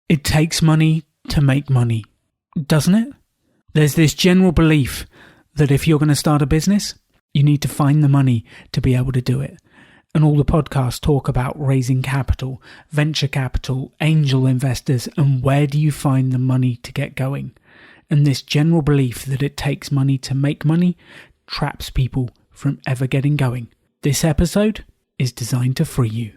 It takes money to make money, doesn't it? There's this general belief that if you're going to start a business, you need to find the money to be able to do it. And all the podcasts talk about raising capital, venture capital, angel investors, and where do you find the money to get going? And this general belief that it takes money to make money traps people from ever getting going. This episode is designed to free you.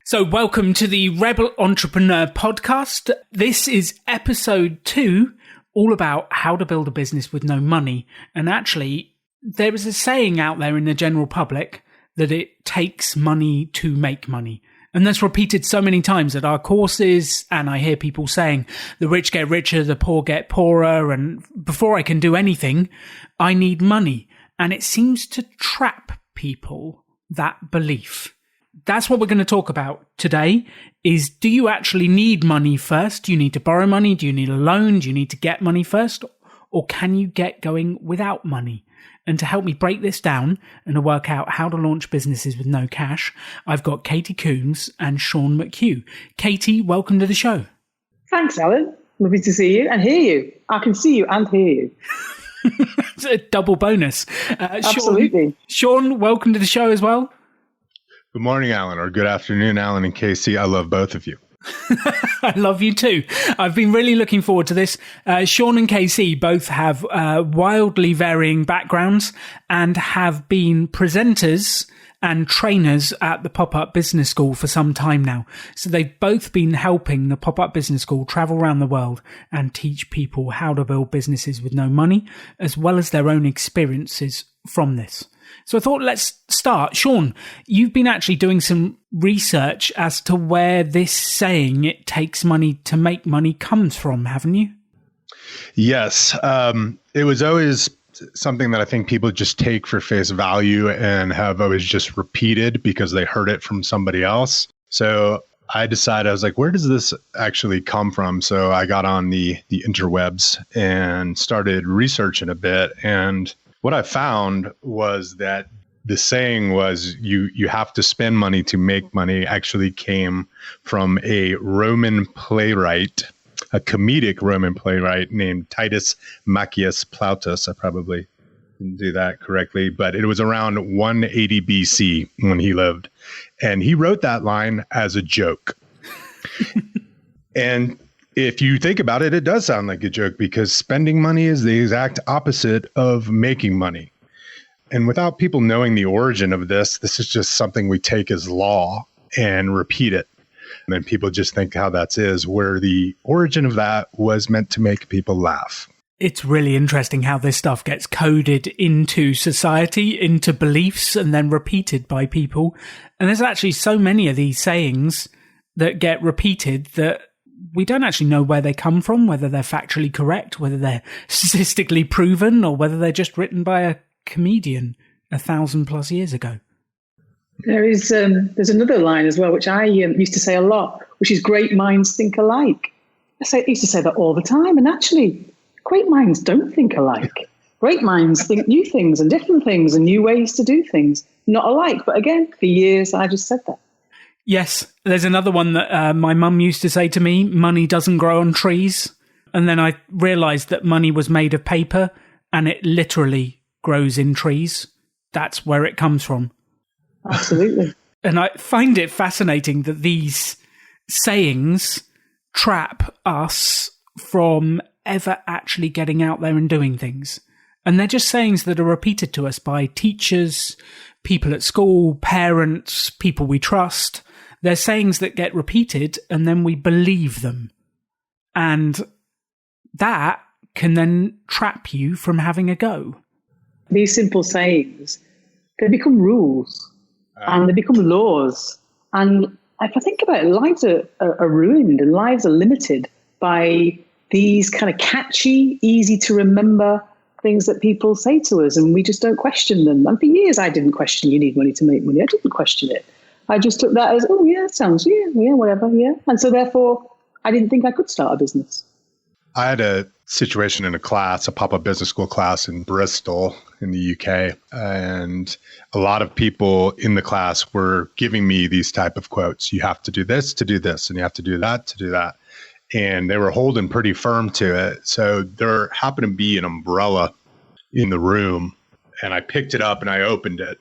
So welcome to the Rebel Entrepreneur Podcast. This is episode 2, all about how to build a business with no money. And actually, there is a saying out there in the general public that it takes money to make money. And that's repeated so many times at our courses. And I hear people saying the rich get richer, the poor get poorer. And before I can do anything, I need money. And it seems to trap people, that belief. That's what we're going to talk about today is, do you actually need money first? Do you need to borrow money? Do you need a loan? Do you need to get money first? Or can you get going without money? And to help me break this down and to work out how to launch businesses with no cash, I've got Katie Coombs and Sean McHugh. Katie, welcome to the show. Thanks, Alan. Lovely to see you and hear you. I can see you and hear you. It's a double bonus. Absolutely. Sean, welcome to the show as well. Good morning, Alan, or good afternoon, Alan and Casey. I love both of you. I love you too. I've been really looking forward to this. Sean and Casey both have wildly varying backgrounds and have been presenters and trainers at the Pop-Up Business School for some time now. So they've both been helping the Pop-Up Business School travel around the world and teach people how to build businesses with no money, as well as their own experiences from this. So I thought, let's start. Sean, you've been actually doing some research as to where this saying, it takes money to make money, comes from, haven't you? Yes. It was always something that I think people just take for face value and have always just repeated because they heard it from somebody else. So I decided, I was like, where does this actually come from? So I got on the interwebs and started researching a bit. And what I found was that the saying was you have to spend money to make money actually came from a Roman playwright, a comedic Roman playwright named Titus Maccius Plautus. I probably didn't do that correctly, but it was around 180 BC when he lived. And he wrote that line as a joke. And if you think about it, it does sound like a joke because spending money is the exact opposite of making money. And without people knowing the origin of this is just something we take as law and repeat it. And then people just think how that is, where the origin of that was meant to make people laugh. It's really interesting how this stuff gets coded into society, into beliefs, and then repeated by people. And there's actually so many of these sayings that get repeated that we don't actually know where they come from, whether they're factually correct, whether they're statistically proven, or whether they're just written by a comedian 1,000+ years ago. There's another line as well, which I used to say a lot, which is great minds think alike. I used to say that all the time. And actually, great minds don't think alike. Great minds think new things and different things and new ways to do things, not alike. But again, for years, I just said that. Yes, there's another one that my mum used to say to me, money doesn't grow on trees. And then I realised that money was made of paper and it literally grows in trees. That's where it comes from. Absolutely. And I find it fascinating that these sayings trap us from ever actually getting out there and doing things. And they're just sayings that are repeated to us by teachers, people at school, parents, people we trust. They're sayings that get repeated and then we believe them. And that can then trap you from having a go. These simple sayings, they become rules and they become laws. And if I think about it, lives are ruined and lives are limited by these kind of catchy, easy to remember things that people say to us, and we just don't question them. And for years, I didn't question you need money to make money. I didn't question it. I just took that as, oh, yeah, sounds, yeah, whatever, yeah. And so therefore, I didn't think I could start a business. I had a situation in a class, a Pop-Up Business School class in Bristol in the UK. And a lot of people in the class were giving me these type of quotes. You have to do this to do this, and you have to do that to do that. and they were holding pretty firm to it. So there happened to be an umbrella in the room, and I picked it up and I opened it,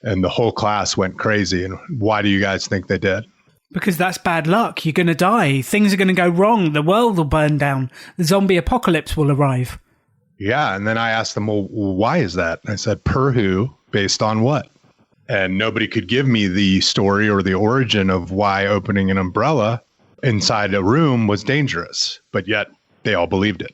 and the whole class went crazy. And why do you guys think they did? Because that's bad luck. You're going to die. Things are going to go wrong. The world will burn down. The zombie apocalypse will arrive. Yeah. And then I asked them, well, why is that? And I said, per who, based on what? And nobody could give me the story or the origin of why opening an umbrella inside a room was dangerous, but yet they all believed it.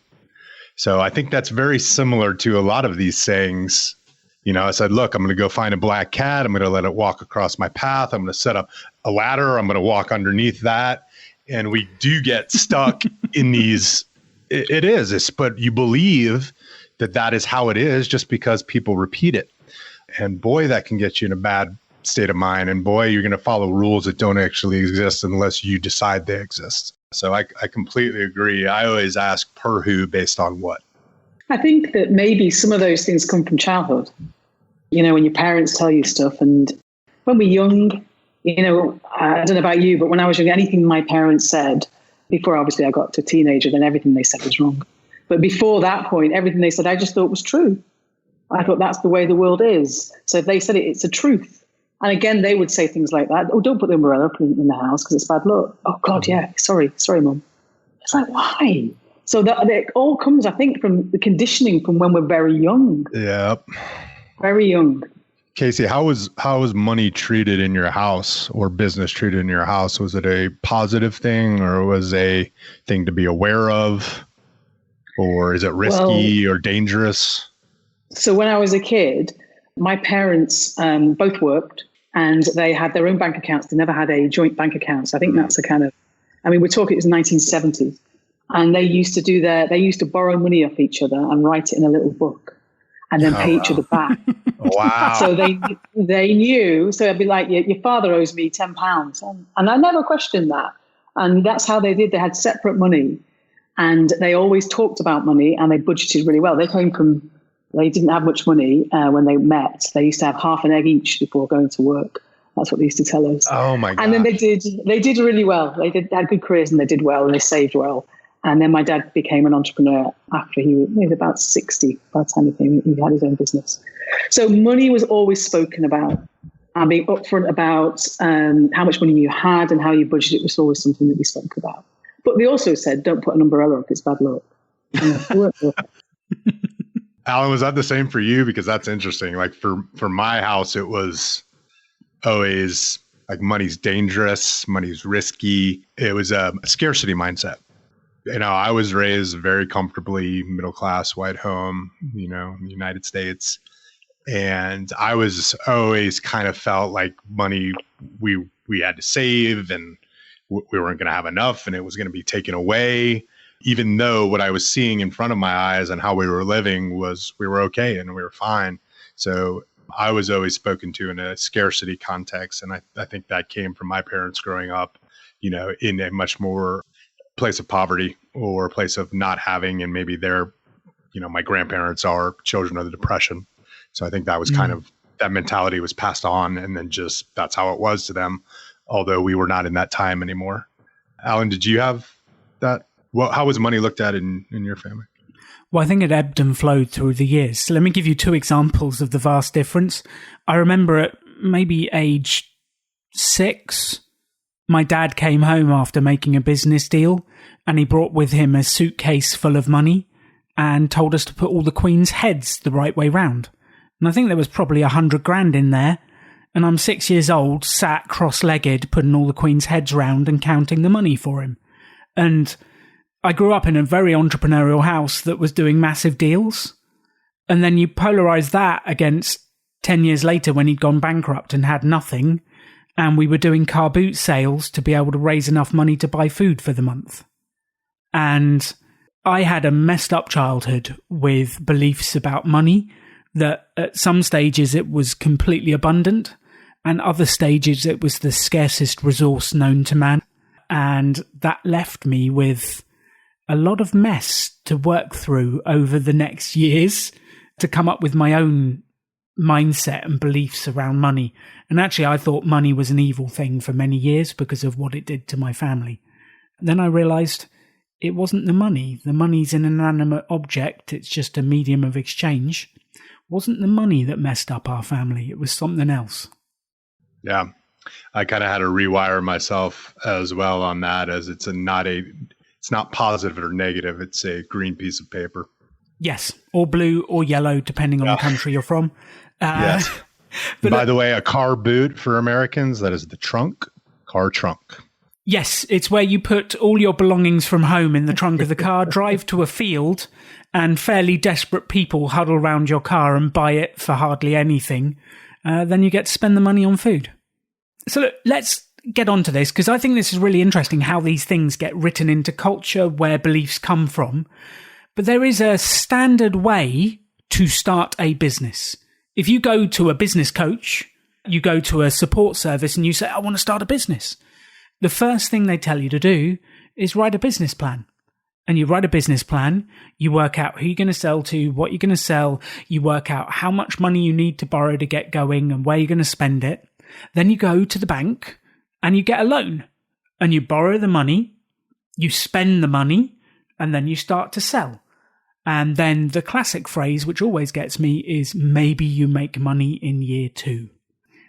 So I think that's very similar to a lot of these sayings. You know, I said, look, I'm going to go find a black cat. I'm going to let it walk across my path. I'm going to set up a ladder. I'm going to walk underneath that. And we do get stuck in these. But you believe that that is how it is just because people repeat it. And boy, that can get you in a bad state of mind. And boy, you're going to follow rules that don't actually exist unless you decide they exist. So I completely agree. I always ask per who based on what. I think that maybe some of those things come from childhood. You know, when your parents tell you stuff, and when we're young, you know, I don't know about you, but when I was young, anything my parents said, before obviously I got to teenager, then everything they said was wrong. But before that point, everything they said, I just thought was true. I thought that's the way the world is. So if they said it, it's a truth. And again, they would say things like that. Oh, don't put the umbrella up in the house because it's bad luck. Oh, God, yeah. Sorry, Mum. It's like, why? So that it all comes, I think, from the conditioning from when we're very young. Yep. Very young. Casey, how was money treated in your house or business treated in your house? Was it a positive thing or was a thing to be aware of? Or is it risky or dangerous? So when I was a kid, my parents both worked and they had their own bank accounts. They never had a joint bank account. So I think that's a kind of, I mean, we're talking, it was 1970s. And they used to borrow money off each other and write it in a little book and then pay each other back. Wow. So they knew, so it'd be like, your father owes me £10. And I never questioned that. And that's how they did. They had separate money and they always talked about money and they budgeted really well. They didn't have much money when they met. They used to have half an egg each before going to work. That's what they used to tell us. Oh my God. And then they did really well. They had good careers and they did well and they saved well. And then my dad became an entrepreneur after he was about 60 by the time he had his own business. So money was always spoken about, and being upfront about how much money you had and how you budgeted was always something that we spoke about. But they also said, don't put an umbrella up, it's bad luck. Alan, was that the same for you? Because that's interesting. Like for my house, it was always like money's dangerous, money's risky. It was a scarcity mindset. You know, I was raised very comfortably middle-class white home, you know, in the United States. And I was always kind of felt like money we had to save and we weren't going to have enough and it was going to be taken away, even though what I was seeing in front of my eyes and how we were living was we were okay and we were fine. So I was always spoken to in a scarcity context. And I think that came from my parents growing up, you know, in a much more place of poverty or a place of not having, and maybe they're, you know, my grandparents are children of the Depression. So I think that was kind of, that mentality was passed on and then just, that's how it was to them. Although we were not in that time anymore. Alan, did you have that? Well, how was money looked at in your family? Well, I think it ebbed and flowed through the years. So let me give you two examples of the vast difference. I remember at maybe age 6, my dad came home after making a business deal and he brought with him a suitcase full of money and told us to put all the Queen's heads the right way round. And I think there was probably 100 grand in there. And I'm 6 years old, sat cross-legged, putting all the Queen's heads round and counting the money for him. And I grew up in a very entrepreneurial house that was doing massive deals. And then you polarize that against 10 years later when he'd gone bankrupt and had nothing. And we were doing car boot sales to be able to raise enough money to buy food for the month. And I had a messed up childhood with beliefs about money that at some stages it was completely abundant and other stages it was the scarcest resource known to man. And that left me with a lot of mess to work through over the next years to come up with my own mindset and beliefs around money. And actually, I thought money was an evil thing for many years because of what it did to my family. Then I realized it wasn't the money. The money's an inanimate object. It's just a medium of exchange. It wasn't the money that messed up our family. It was something else. Yeah. I kind of had to rewire myself as well on that, as it's not positive or negative. It's a green piece of paper. Yes. Or blue or yellow, depending on the country you're from. Yes. But by the way, a car boot for Americans, that is the trunk, car trunk. Yes, it's where you put all your belongings from home in the trunk of the car, drive to a field, and fairly desperate people huddle around your car and buy it for hardly anything. Then you get to spend the money on food. So look, let's get on to this, because I think this is really interesting how these things get written into culture, where beliefs come from. But there is a standard way to start a business. If you go to a business coach, you go to a support service and you say, I want to start a business. The first thing they tell you to do is write a business plan. And you write a business plan, you work out who you're going to sell to, what you're going to sell, you work out how much money you need to borrow to get going and where you're going to spend it. Then you go to the bank and you get a loan and you borrow the money, you spend the money, and then you start to sell. And then the classic phrase, which always gets me, is maybe you make money in year 2.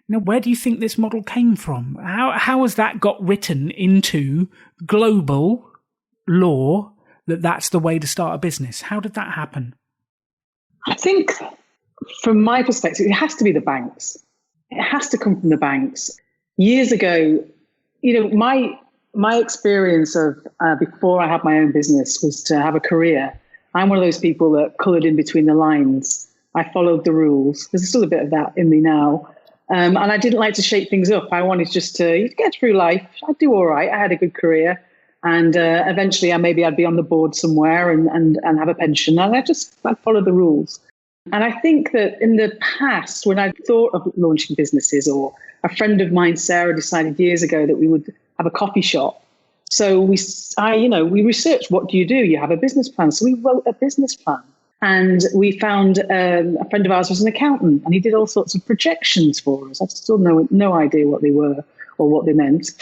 Now, where do you think this model came from? How has that got written into global law that that's the way to start a business? How did that happen? I think from my perspective, it has to be the banks. It has to come from the banks. Years ago, my experience of before I had my own business was to have a career. I'm one of those people that coloured in between the lines. I followed the rules. There's still a bit of that in me now. And I didn't like to shake things up. I wanted just to get through life. I'd do all right. I had a good career. And eventually I'd be on the board somewhere and have a pension. And I'd follow the rules. And I think that in the past, when I thought of launching businesses, or a friend of mine, Sarah, decided years ago that we would have a coffee shop. So we researched, what do? You have a business plan. So we wrote a business plan, and we found a friend of ours was an accountant, and he did all sorts of projections for us. I still no idea what they were or what they meant.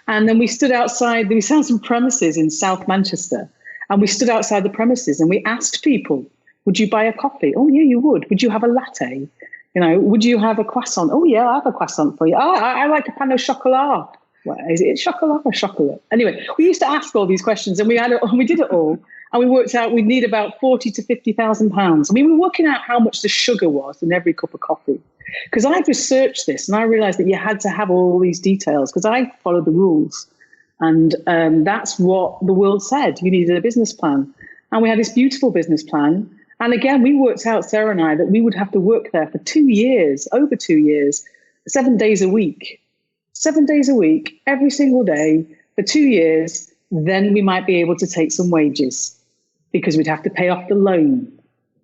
And then we stood outside. We found some premises in South Manchester, and we stood outside the premises and we asked people, would you buy a coffee? Oh, yeah, you would. Would you have a latte? Would you have a croissant? Oh, yeah, I have a croissant for you. Oh, I like a pain au chocolat. Well, is it chocolat or chocolate? Anyway, we used to ask all these questions, and we did it all, and we worked out we'd need about £40,000 to £50,000. I mean, we were working out how much the sugar was in every cup of coffee, because I've researched this, and I realised that you had to have all these details, because I followed the rules, and that's what the world said. You needed a business plan, and we had this beautiful business plan. And again, we worked out, Sarah and I, that we would have to work there for 2 years, over 2 years, 7 days a week. 7 days a week, every single day, for 2 years, then we might be able to take some wages, because we'd have to pay off the loan.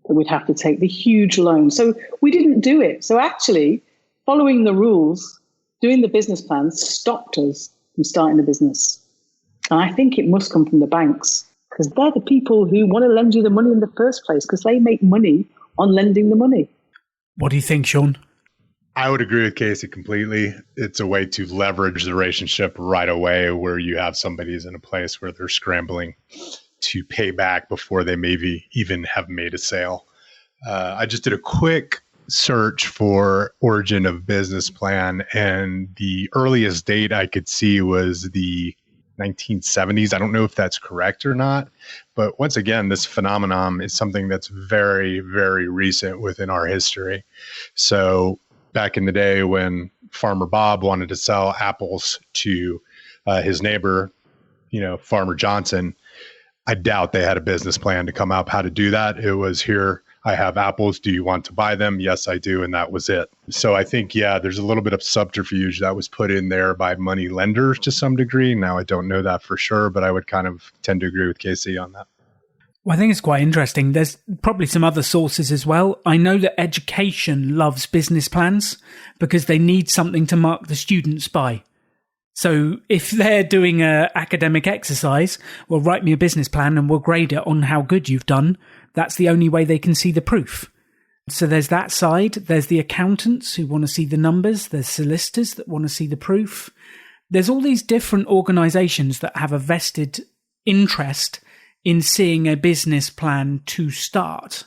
We'd have to take the huge loan. So we didn't do it. So actually, following the rules, doing the business plans stopped us from starting the business. And I think it must come from the banks, because they're the people who want to lend you the money in the first place, because they make money on lending the money. What do you think, Sean? I would agree with Casey completely. It's a way to leverage the relationship right away, where you have somebody's in a place where they're scrambling to pay back before they maybe even have made a sale. I just did a quick search for origin of business plan, and the earliest date I could see was the 1970s. I don't know if that's correct or not, but once again, this phenomenon is something that's very, very recent within our history. So back in the day when Farmer Bob wanted to sell apples to his neighbor, Farmer Johnson, I doubt they had a business plan to come up how to do that. It was, here, I have apples. Do you want to buy them? Yes, I do. And that was it. So I think, there's a little bit of subterfuge that was put in there by money lenders to some degree. Now, I don't know that for sure, but I would kind of tend to agree with Casey on that. Well, I think it's quite interesting. There's probably some other sources as well. I know that education loves business plans because they need something to mark the students by. So if they're doing an academic exercise, well, write me a business plan and we'll grade it on how good you've done. That's the only way they can see the proof. So there's that side. There's the accountants who want to see the numbers. There's solicitors that want to see the proof. There's all these different organisations that have a vested interest in seeing a business plan to start.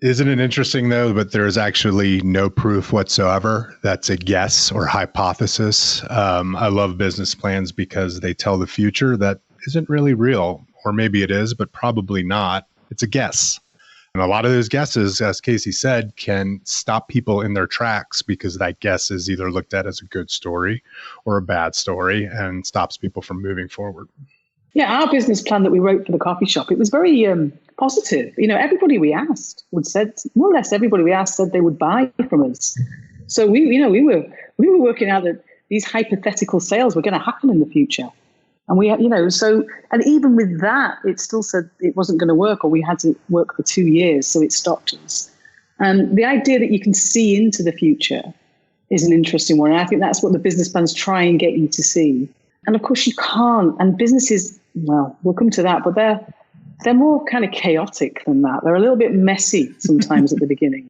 Isn't it interesting, though, but there is actually no proof whatsoever? That's a guess or hypothesis. I love business plans because they tell the future that isn't really real, or maybe it is, but probably not. It's a guess. And a lot of those guesses, as Casey said, can stop people in their tracks because that guess is either looked at as a good story or a bad story and stops people from moving forward. Yeah, our business plan that we wrote for the coffee shop, it was very positive. Everybody we asked said, more or less everybody we asked said they would buy from us. So we were working out that these hypothetical sales were going to happen in the future. And and even with that, it still said it wasn't going to work, or we had to work for 2 years. So it stopped us. And the idea that you can see into the future is an interesting one. And I think that's what the business plans try and get you to see. And of course you can't. And businesses, well, we'll come to that, but they're more kind of chaotic than that. They're a little bit messy sometimes at the beginning.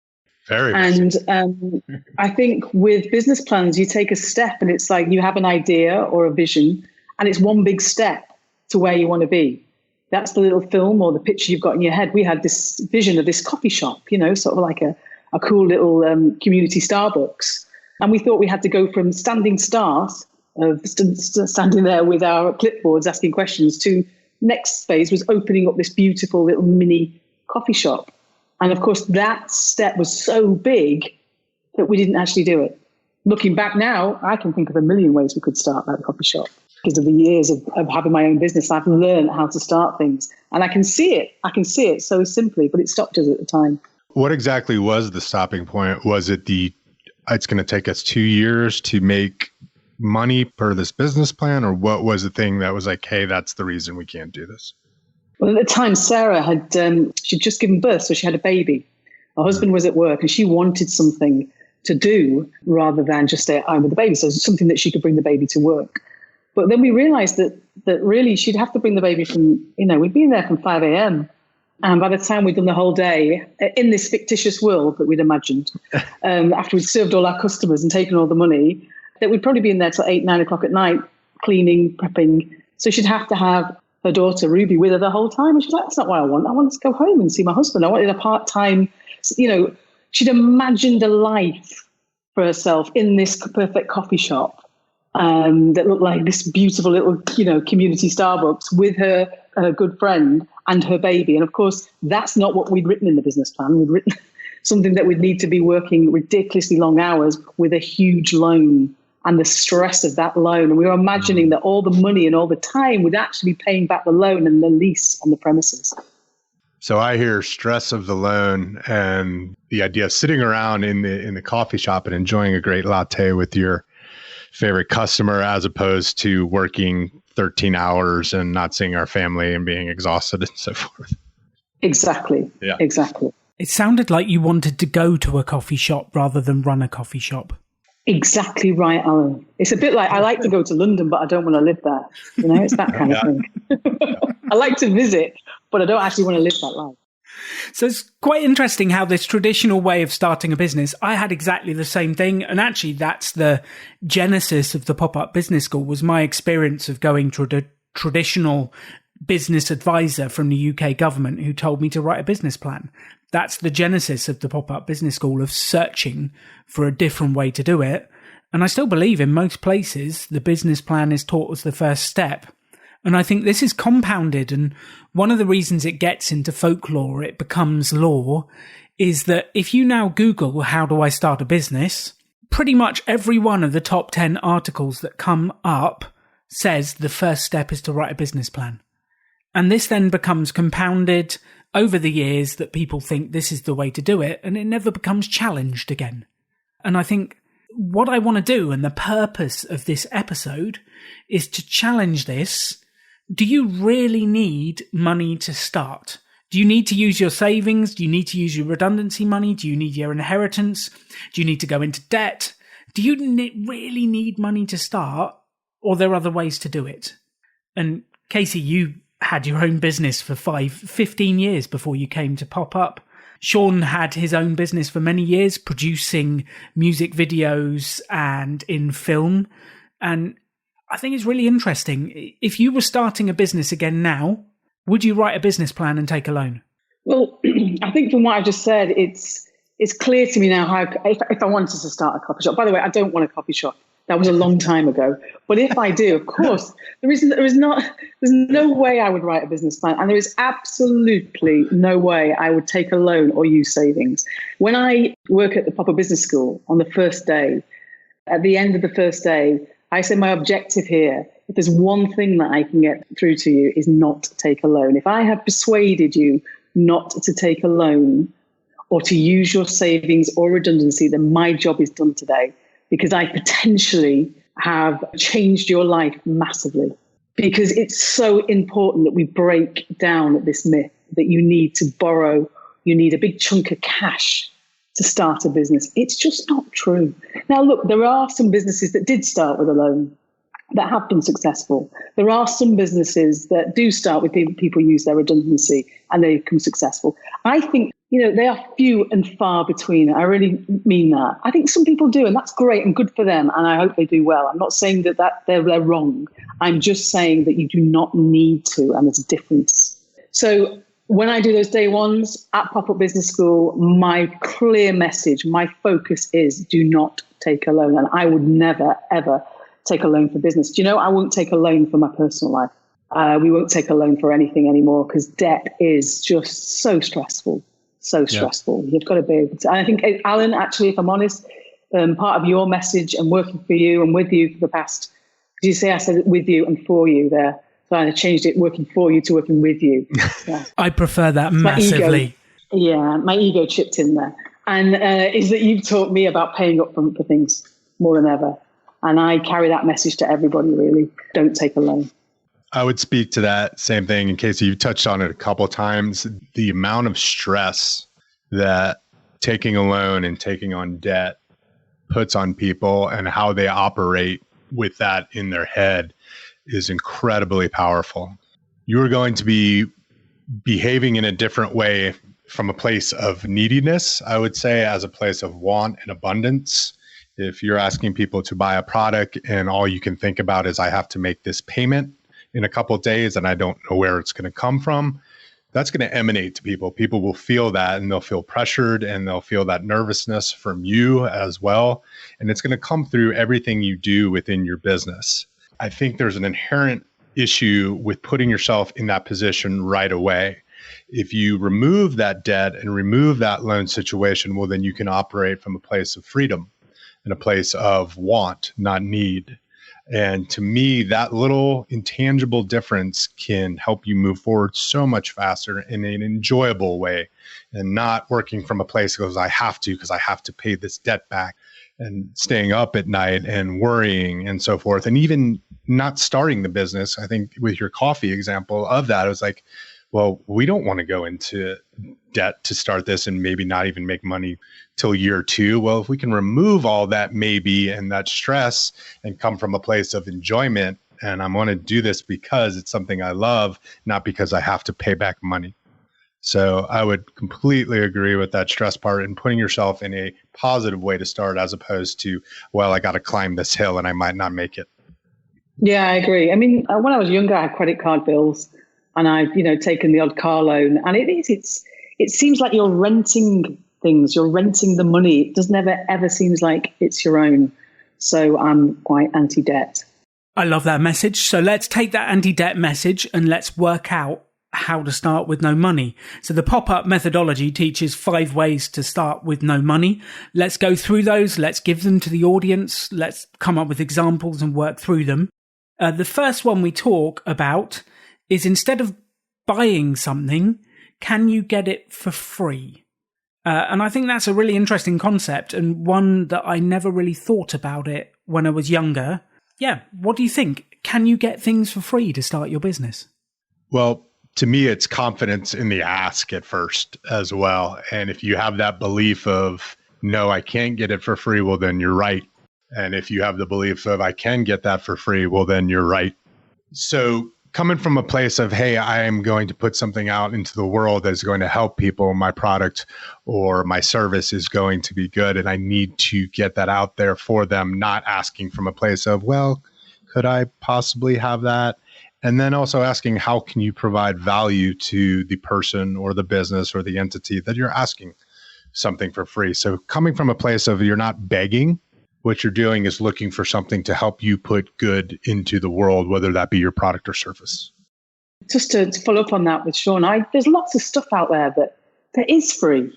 Very messy. And I think with business plans, you take a step and it's like you have an idea or a vision, and it's one big step to where you want to be. That's the little film or the picture you've got in your head. We had this vision of this coffee shop, sort of like a cool little community Starbucks. And we thought we had to go from standing start of standing there with our clipboards asking questions to next phase was opening up this beautiful little mini coffee shop. And of course, that step was so big that we didn't actually do it. Looking back now, I can think of a million ways we could start that coffee shop. Because of the years of having my own business, I've learned how to start things. And I can see it so simply, but it stopped us at the time. What exactly was the stopping point? Was it it's going to take us 2 years to make money per this business plan? Or what was the thing that was like, hey, that's the reason we can't do this? Well, at the time, Sarah she'd just given birth, so she had a baby. Her husband was at work and she wanted something to do rather than just stay at home with the baby. So it was something that she could bring the baby to work. But then we realized that really she'd have to bring the baby from, we'd been there from 5 a.m. And by the time we'd done the whole day in this fictitious world that we'd imagined, after we'd served all our customers and taken all the money, that we'd probably be in there till 8, 9 o'clock at night, cleaning, prepping. So she'd have to have her daughter Ruby with her the whole time. And she's like, that's not what I want. I want to go home and see my husband. I wanted a part-time, she'd imagined a life for herself in this perfect coffee shop. That looked like this beautiful little, community Starbucks with her good friend and her baby. And of course, that's not what we'd written in the business plan. We'd written something that we'd need to be working ridiculously long hours with a huge loan and the stress of that loan. And we were imagining that all the money and all the time would actually be paying back the loan and the lease on the premises. So I hear stress of the loan and the idea of sitting around in the coffee shop and enjoying a great latte with your favorite customer as opposed to working 13 hours and not seeing our family and being exhausted and so forth. Exactly. Yeah. Exactly. It sounded like you wanted to go to a coffee shop rather than run a coffee shop. Exactly right, Alan. It's a bit like I like to go to London, but I don't want to live there. It's that kind of thing. I like to visit, but I don't actually want to live that life. So it's quite interesting how this traditional way of starting a business, I had exactly the same thing. And actually, that's the genesis of the Pop-Up Business School, was my experience of going to a traditional business advisor from the UK government who told me to write a business plan. That's the genesis of the Pop-Up Business School, of searching for a different way to do it. And I still believe in most places, the business plan is taught as the first step. And I think this is compounded. And one of the reasons it gets into folklore, it becomes law, is that if you now Google, how do I start a business? Pretty much every one of the top 10 articles that come up says the first step is to write a business plan. And this then becomes compounded over the years that people think this is the way to do it, and it never becomes challenged again. And I think what I want to do, and the purpose of this episode, is to challenge this. Do you really need money to start? Do you need to use your savings? Do you need to use your redundancy money? Do you need your inheritance? Do you need to go into debt? Do you really need money to start? Or are there other ways to do it? And Casey, you had your own business for 15 years before you came to Pop-Up. Sean had his own business for many years, producing music videos and in film. And I think it's really interesting. If you were starting a business again now, Would you write a business plan and take a loan? Well, I think from what I've just said, it's clear to me now how if I wanted to start a coffee shop. By the way, I don't want a coffee shop. That was a long time ago. But if I do, of course, there's no way I would write a business plan. And there is absolutely no way I would take a loan or use savings. When I work at the Proper Business School on the first day, at the end of the first day, I say my objective here, if there's one thing that I can get through to you, is not take a loan. If I have persuaded you not to take a loan or to use your savings or redundancy, then my job is done today, because I potentially have changed your life massively. Because it's so important that we break down this myth that you need to borrow, you need a big chunk of cash to start a business. It's just not true. Now, look, there are some businesses that did start with a loan that have been successful. There are some businesses that do start with people use their redundancy and they become successful. I think, they are few and far between. I really mean that. I think some people do, and that's great and good for them, and I hope they do well. I'm not saying that they're wrong. I'm just saying that you do not need to, and there's a difference. So when I do those day ones at Pop-Up Business School, my clear message, my focus is do not take a loan. And I would never, ever take a loan for business. Do you know, I won't take a loan for my personal life. We won't take a loan for anything anymore, because debt is just so stressful. So stressful. You've got to be able to. And I think, Alan, actually, if I'm honest, part of your message and working for you and with you for the past, did you say I said with you and for you there? So I changed it, working for you to working with you. Yeah. I prefer that massively. My ego chipped in there. And is that you've taught me about paying up for things more than ever. And I carry that message to everybody, really. Don't take a loan. I would speak to that same thing. In case you've touched on it a couple of times, the amount of stress that taking a loan and taking on debt puts on people and how they operate with that in their head is incredibly powerful. You're going to be behaving in a different way from a place of neediness, I would say, as a place of want and abundance. If you're asking people to buy a product and all you can think about is I have to make this payment in a couple of days and I don't know where it's going to come from, that's going to emanate to people. People will feel that, and they'll feel pressured, and they'll feel that nervousness from you as well. And it's going to come through everything you do within your business. I think there's an inherent issue with putting yourself in that position right away. If you remove that debt and remove that loan situation, well, then you can operate from a place of freedom and a place of want, not need. And to me, that little intangible difference can help you move forward so much faster in an enjoyable way, and not working from a place that goes, I have to, because I have to pay this debt back, and staying up at night and worrying and so forth. And even not starting the business, I think with your coffee example of that, it was like, well, we don't want to go into debt to start this and maybe not even make money till year 2. Well, if we can remove all that maybe and that stress and come from a place of enjoyment, and I want to do this because it's something I love, not because I have to pay back money. So I would completely agree with that stress part and putting yourself in a positive way to start, as opposed to, well, I got to climb this hill and I might not make it. Yeah, I agree. I mean, when I was younger, I had credit card bills, and I've, taken the odd car loan, and it seems like you're renting things, you're renting the money. It does never ever seems like it's your own. So I'm quite anti-debt. I love that message. So let's take that anti-debt message and let's work out how to start with no money. So the pop-up methodology teaches 5 ways to start with no money. Let's go through those. Let's give them to the audience. Let's come up with examples and work through them. The first one we talk about is, instead of buying something, can you get it for free? And I think that's a really interesting concept, and one that I never really thought about it when I was younger. Yeah, what do you think? Can you get things for free to start your business? Well, to me, it's confidence in the ask at first as well. And if you have that belief of, no, I can't get it for free, well, then you're right. And if you have the belief of, I can get that for free, well, then you're right. So coming from a place of, hey, I am going to put something out into the world that's going to help people, my product or my service is going to be good, and I need to get that out there for them, not asking from a place of, well, could I possibly have that? And then also asking, how can you provide value to the person or the business or the entity that you're asking something for free? So coming from a place of you're not begging, what you're doing is looking for something to help you put good into the world, whether that be your product or service. Just to follow up on that with Sean, there's lots of stuff out there that is free.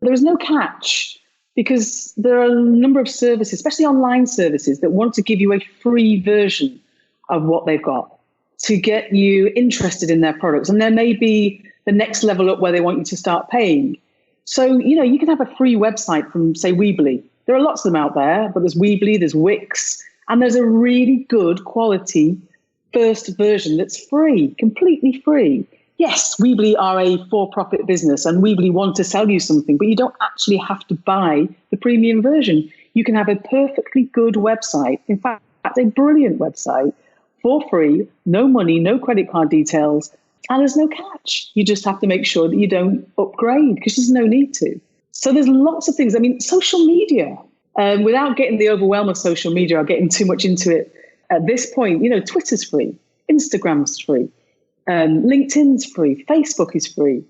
There is no catch, because there are a number of services, especially online services, that want to give you a free version of what they've got to get you interested in their products. And there may be the next level up where they want you to start paying. So, you can have a free website from, say, Weebly. There are lots of them out there, but there's Weebly, there's Wix, and there's a really good quality first version that's free, completely free. Yes, Weebly are a for-profit business and Weebly want to sell you something, but you don't actually have to buy the premium version. You can have a perfectly good website, in fact, a brilliant website, for free, no money, no credit card details, and there's no catch. You just have to make sure that you don't upgrade, because there's no need to. So there's lots of things. I mean, social media, without getting the overwhelm of social media or getting too much into it at this point, Twitter's free, Instagram's free, LinkedIn's free, Facebook is free.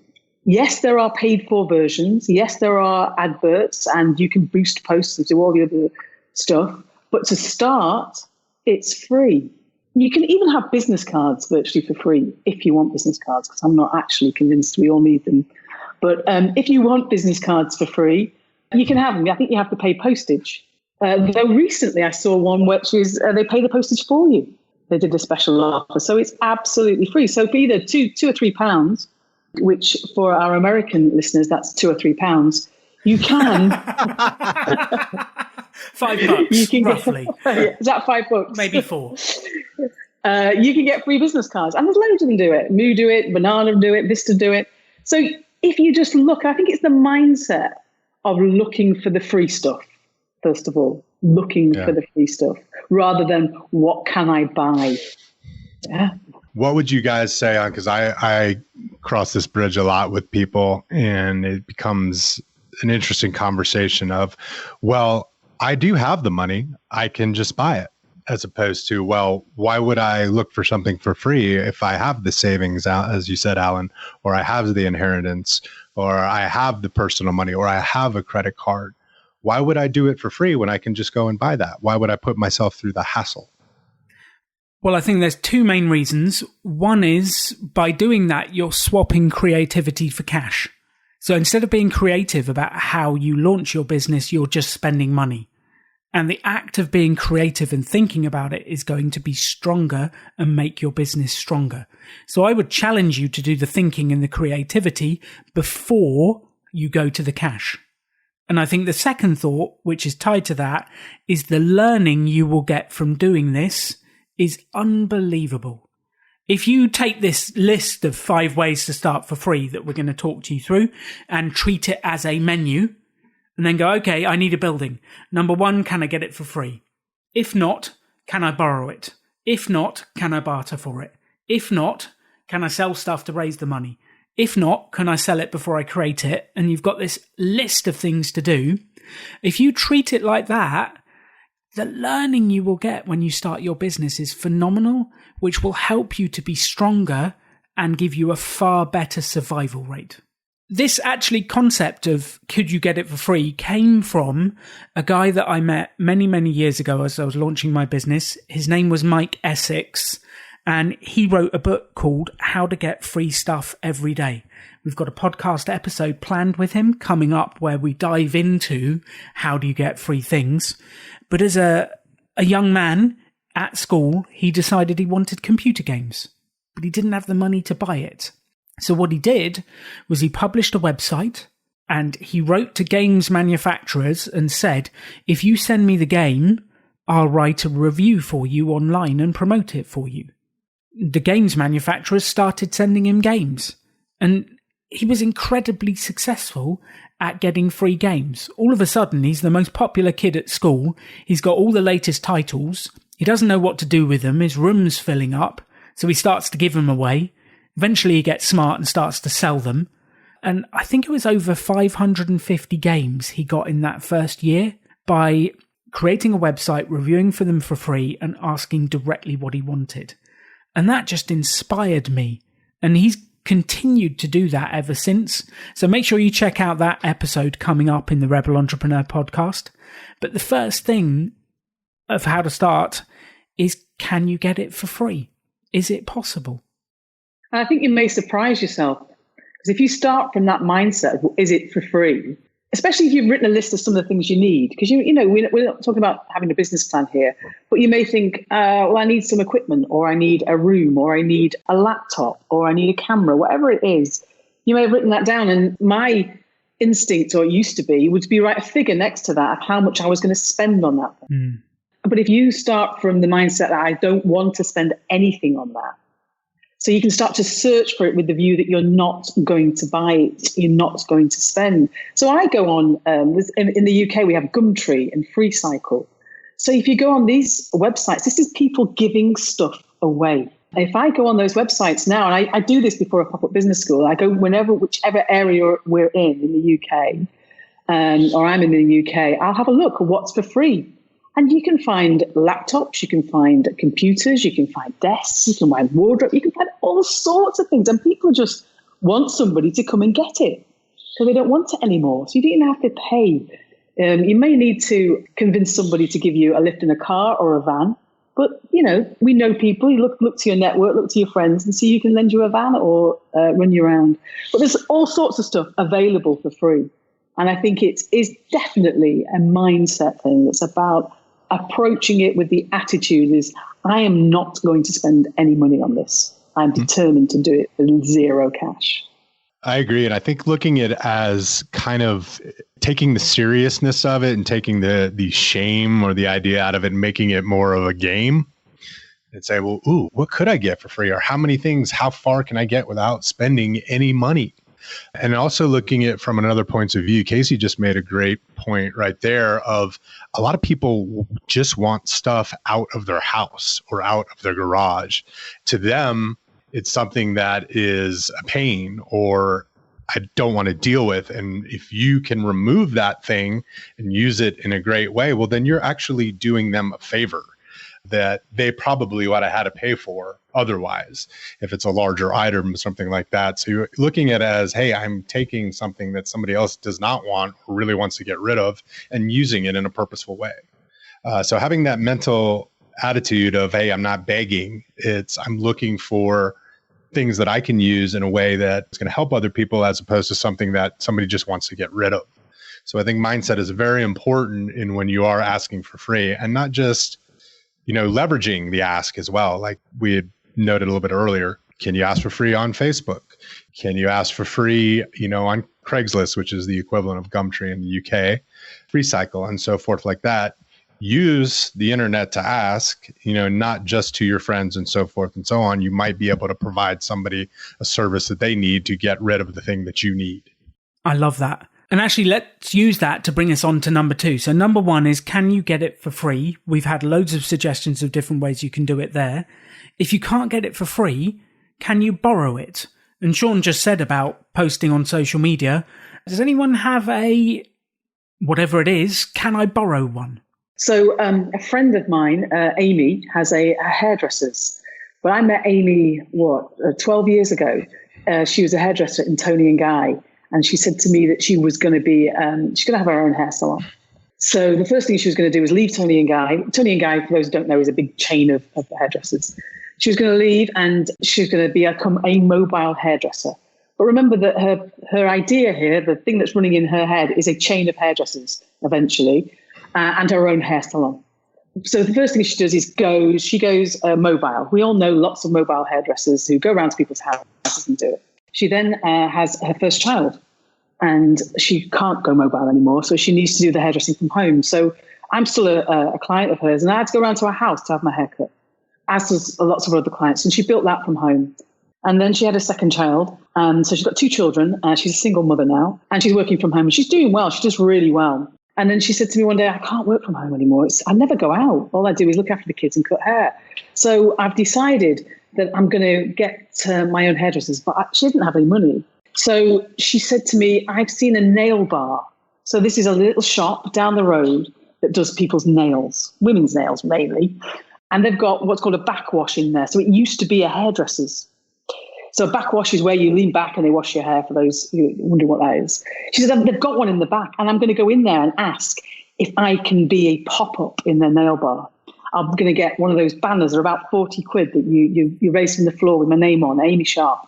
Yes, there are paid for versions. Yes, there are adverts, and you can boost posts and do all the other stuff. But to start, it's free. You can even have business cards virtually for free if you want business cards, because I'm not actually convinced we all need them. But if you want business cards for free, you can have them. I think you have to pay postage. Though recently I saw one which is they pay the postage for you. They did a special offer. So it's absolutely free. So for either £2 or £3, which for our American listeners, that's £2 or £3, you can... $5, you can roughly. Is that $5? Maybe 4. You can get free business cards. And there's loads of them do it. Moo do it, Banana do it, Vista do it. So if you just look, I think it's the mindset of looking for the free stuff, first of all. Looking for the free stuff, rather than what can I buy? Yeah. What would you guys say on, because I cross this bridge a lot with people, and it becomes an interesting conversation of, well, I do have the money, I can just buy it, as opposed to, well, why would I look for something for free if I have the savings, as you said, Alan, or I have the inheritance, or I have the personal money, or I have a credit card? Why would I do it for free when I can just go and buy that? Why would I put myself through the hassle? Well, I think there's two main reasons. One is, by doing that, you're swapping creativity for cash. So instead of being creative about how you launch your business, you're just spending money. And the act of being creative and thinking about it is going to be stronger and make your business stronger. So I would challenge you to do the thinking and the creativity before you go to the cash. And I think the second thought, which is tied to that, is the learning you will get from doing this is unbelievable. If you take this list of 5 ways to start for free that we're going to talk to you through and treat it as a menu, and then go, okay, I need a building. Number 1, can I get it for free? If not, can I borrow it? If not, can I barter for it? If not, can I sell stuff to raise the money? If not, can I sell it before I create it? And you've got this list of things to do. If you treat it like that, the learning you will get when you start your business is phenomenal, which will help you to be stronger and give you a far better survival rate. This actually concept of could you get it for free came from a guy that I met many, many years ago as I was launching my business. His name was Mike Essex, and he wrote a book called How to Get Free Stuff Every Day. We've got a podcast episode planned with him coming up where we dive into how do you get free things. But as a young man at school, he decided he wanted computer games, but he didn't have the money to buy it. So what he did was he published a website and he wrote to games manufacturers and said, if you send me the game, I'll write a review for you online and promote it for you. The games manufacturers started sending him games, and he was incredibly successful at getting free games. All of a sudden, he's the most popular kid at school. He's got all the latest titles. He doesn't know what to do with them. His room's filling up, so he starts to give them away. Eventually, he gets smart and starts to sell them. And I think it was over 550 games he got in that first year by creating a website, reviewing for them for free, and asking directly what he wanted. And that just inspired me. And he's continued to do that ever since. So make sure you check out that episode coming up in the Rebel Entrepreneur podcast. But the first thing of how to start is, can you get it for free? Is it possible? I think you may surprise yourself, because if you start from that mindset, of, is it for free? Especially if you've written a list of some of the things you need, because you know we're not talking about having a business plan here, but you may think, well, I need some equipment, or I need a room, or I need a laptop, or I need a camera, whatever it is. You may have written that down, and my instinct, or it used to be, would be write a figure next to that of how much I was going to spend on that. But if you start from the mindset that I don't want to spend anything on that, so you can start to search for it with the view that you're not going to buy it, you're not going to spend. So I go on, in the UK, we have Gumtree and FreeCycle. So if you go on these websites, this is people giving stuff away. If I go on those websites now, and I do this before a pop-up business school, I go whichever area we're in the UK, or I'm in the UK, I'll have a look at what's for free. And you can find laptops, you can find computers, you can find desks, you can find wardrobe, you can find all sorts of things. And people just want somebody to come and get it. So they don't want it anymore. So you don't even have to pay. You may need to convince somebody to give you a lift in a car or a van. But, you know, we know people. You look to your network, look to your friends, and see who can lend you a van or run you around. But there's all sorts of stuff available for free. And I think it is definitely a mindset thing. It's about approaching it with the attitude is, I am not going to spend any money on this. I'm determined to do it with zero cash. I agree. And I think looking at it as kind of taking the seriousness of it and taking the shame or the idea out of it and making it more of a game and say, well, ooh, what could I get for free? Or how far can I get without spending any money? And also looking at it from another point of view, Casey just made a great point right there of a lot of people just want stuff out of their house or out of their garage. To them, it's something that is a pain or I don't want to deal with. And if you can remove that thing and use it in a great way, well, then you're actually doing them a favor that they probably would have had to pay for otherwise, if it's a larger item or something like that. So you're looking at it as, hey, I'm taking something that somebody else does not want or really wants to get rid of and using it in a purposeful way. So having that mental attitude of, hey, I'm not begging, I'm looking for things that I can use in a way that's going to help other people as opposed to something that somebody just wants to get rid of. So I think mindset is very important in when you are asking for free, and not just, leveraging the ask as well. Like we had noted a little bit earlier, can you ask for free on Facebook? Can you ask for free, on Craigslist, which is the equivalent of Gumtree in the UK, FreeCycle and so forth like that. Use the internet to ask, not just to your friends and so forth and so on. You might be able to provide somebody a service that they need to get rid of the thing that you need. I love that. And actually, let's use that to bring us on to number 2. So number 1 is, can you get it for free? We've had loads of suggestions of different ways you can do it there. If you can't get it for free, can you borrow it? And Sean just said about posting on social media. Does anyone have whatever it is, can I borrow one? So a friend of mine, Amy, has a hairdresser's. But I met Amy, 12 years ago. She was a hairdresser in Tony and Guy. And she said to me that she was going to be, she's going to have her own hair salon. So the first thing she was going to do was leave Tony and Guy. Tony and Guy, for those who don't know, is a big chain of hairdressers. She was going to leave and she was going to become a mobile hairdresser. But remember that her idea here, the thing that's running in her head, is a chain of hairdressers eventually, and her own hair salon. So the first thing she does is she goes mobile. We all know lots of mobile hairdressers who go around to people's houses and do it. She then has her first child and she can't go mobile anymore. So she needs to do the hairdressing from home. So I'm still a client of hers and I had to go around to her house to have my hair cut, as does lots of other clients. And she built that from home. And then she had a second child. So she's got 2 children. She's a single mother now and she's working from home and she's doing well. She does really well. And then she said to me one day, I can't work from home anymore. I never go out. All I do is look after the kids and cut hair. So I've decided that I'm going to get my own hairdressers, but she didn't have any money. So she said to me, I've seen a nail bar. So this is a little shop down the road that does people's nails, women's nails mainly. And they've got what's called a backwash in there. So it used to be a hairdresser's. So a backwash is where you lean back and they wash your hair, for those who wonder what that is. She says, they've got one in the back, and I'm going to go in there and ask if I can be a pop-up in their nail bar. I'm going to get one of those banners. They're about 40 quid that you raise from the floor with my name on, Amy Sharp.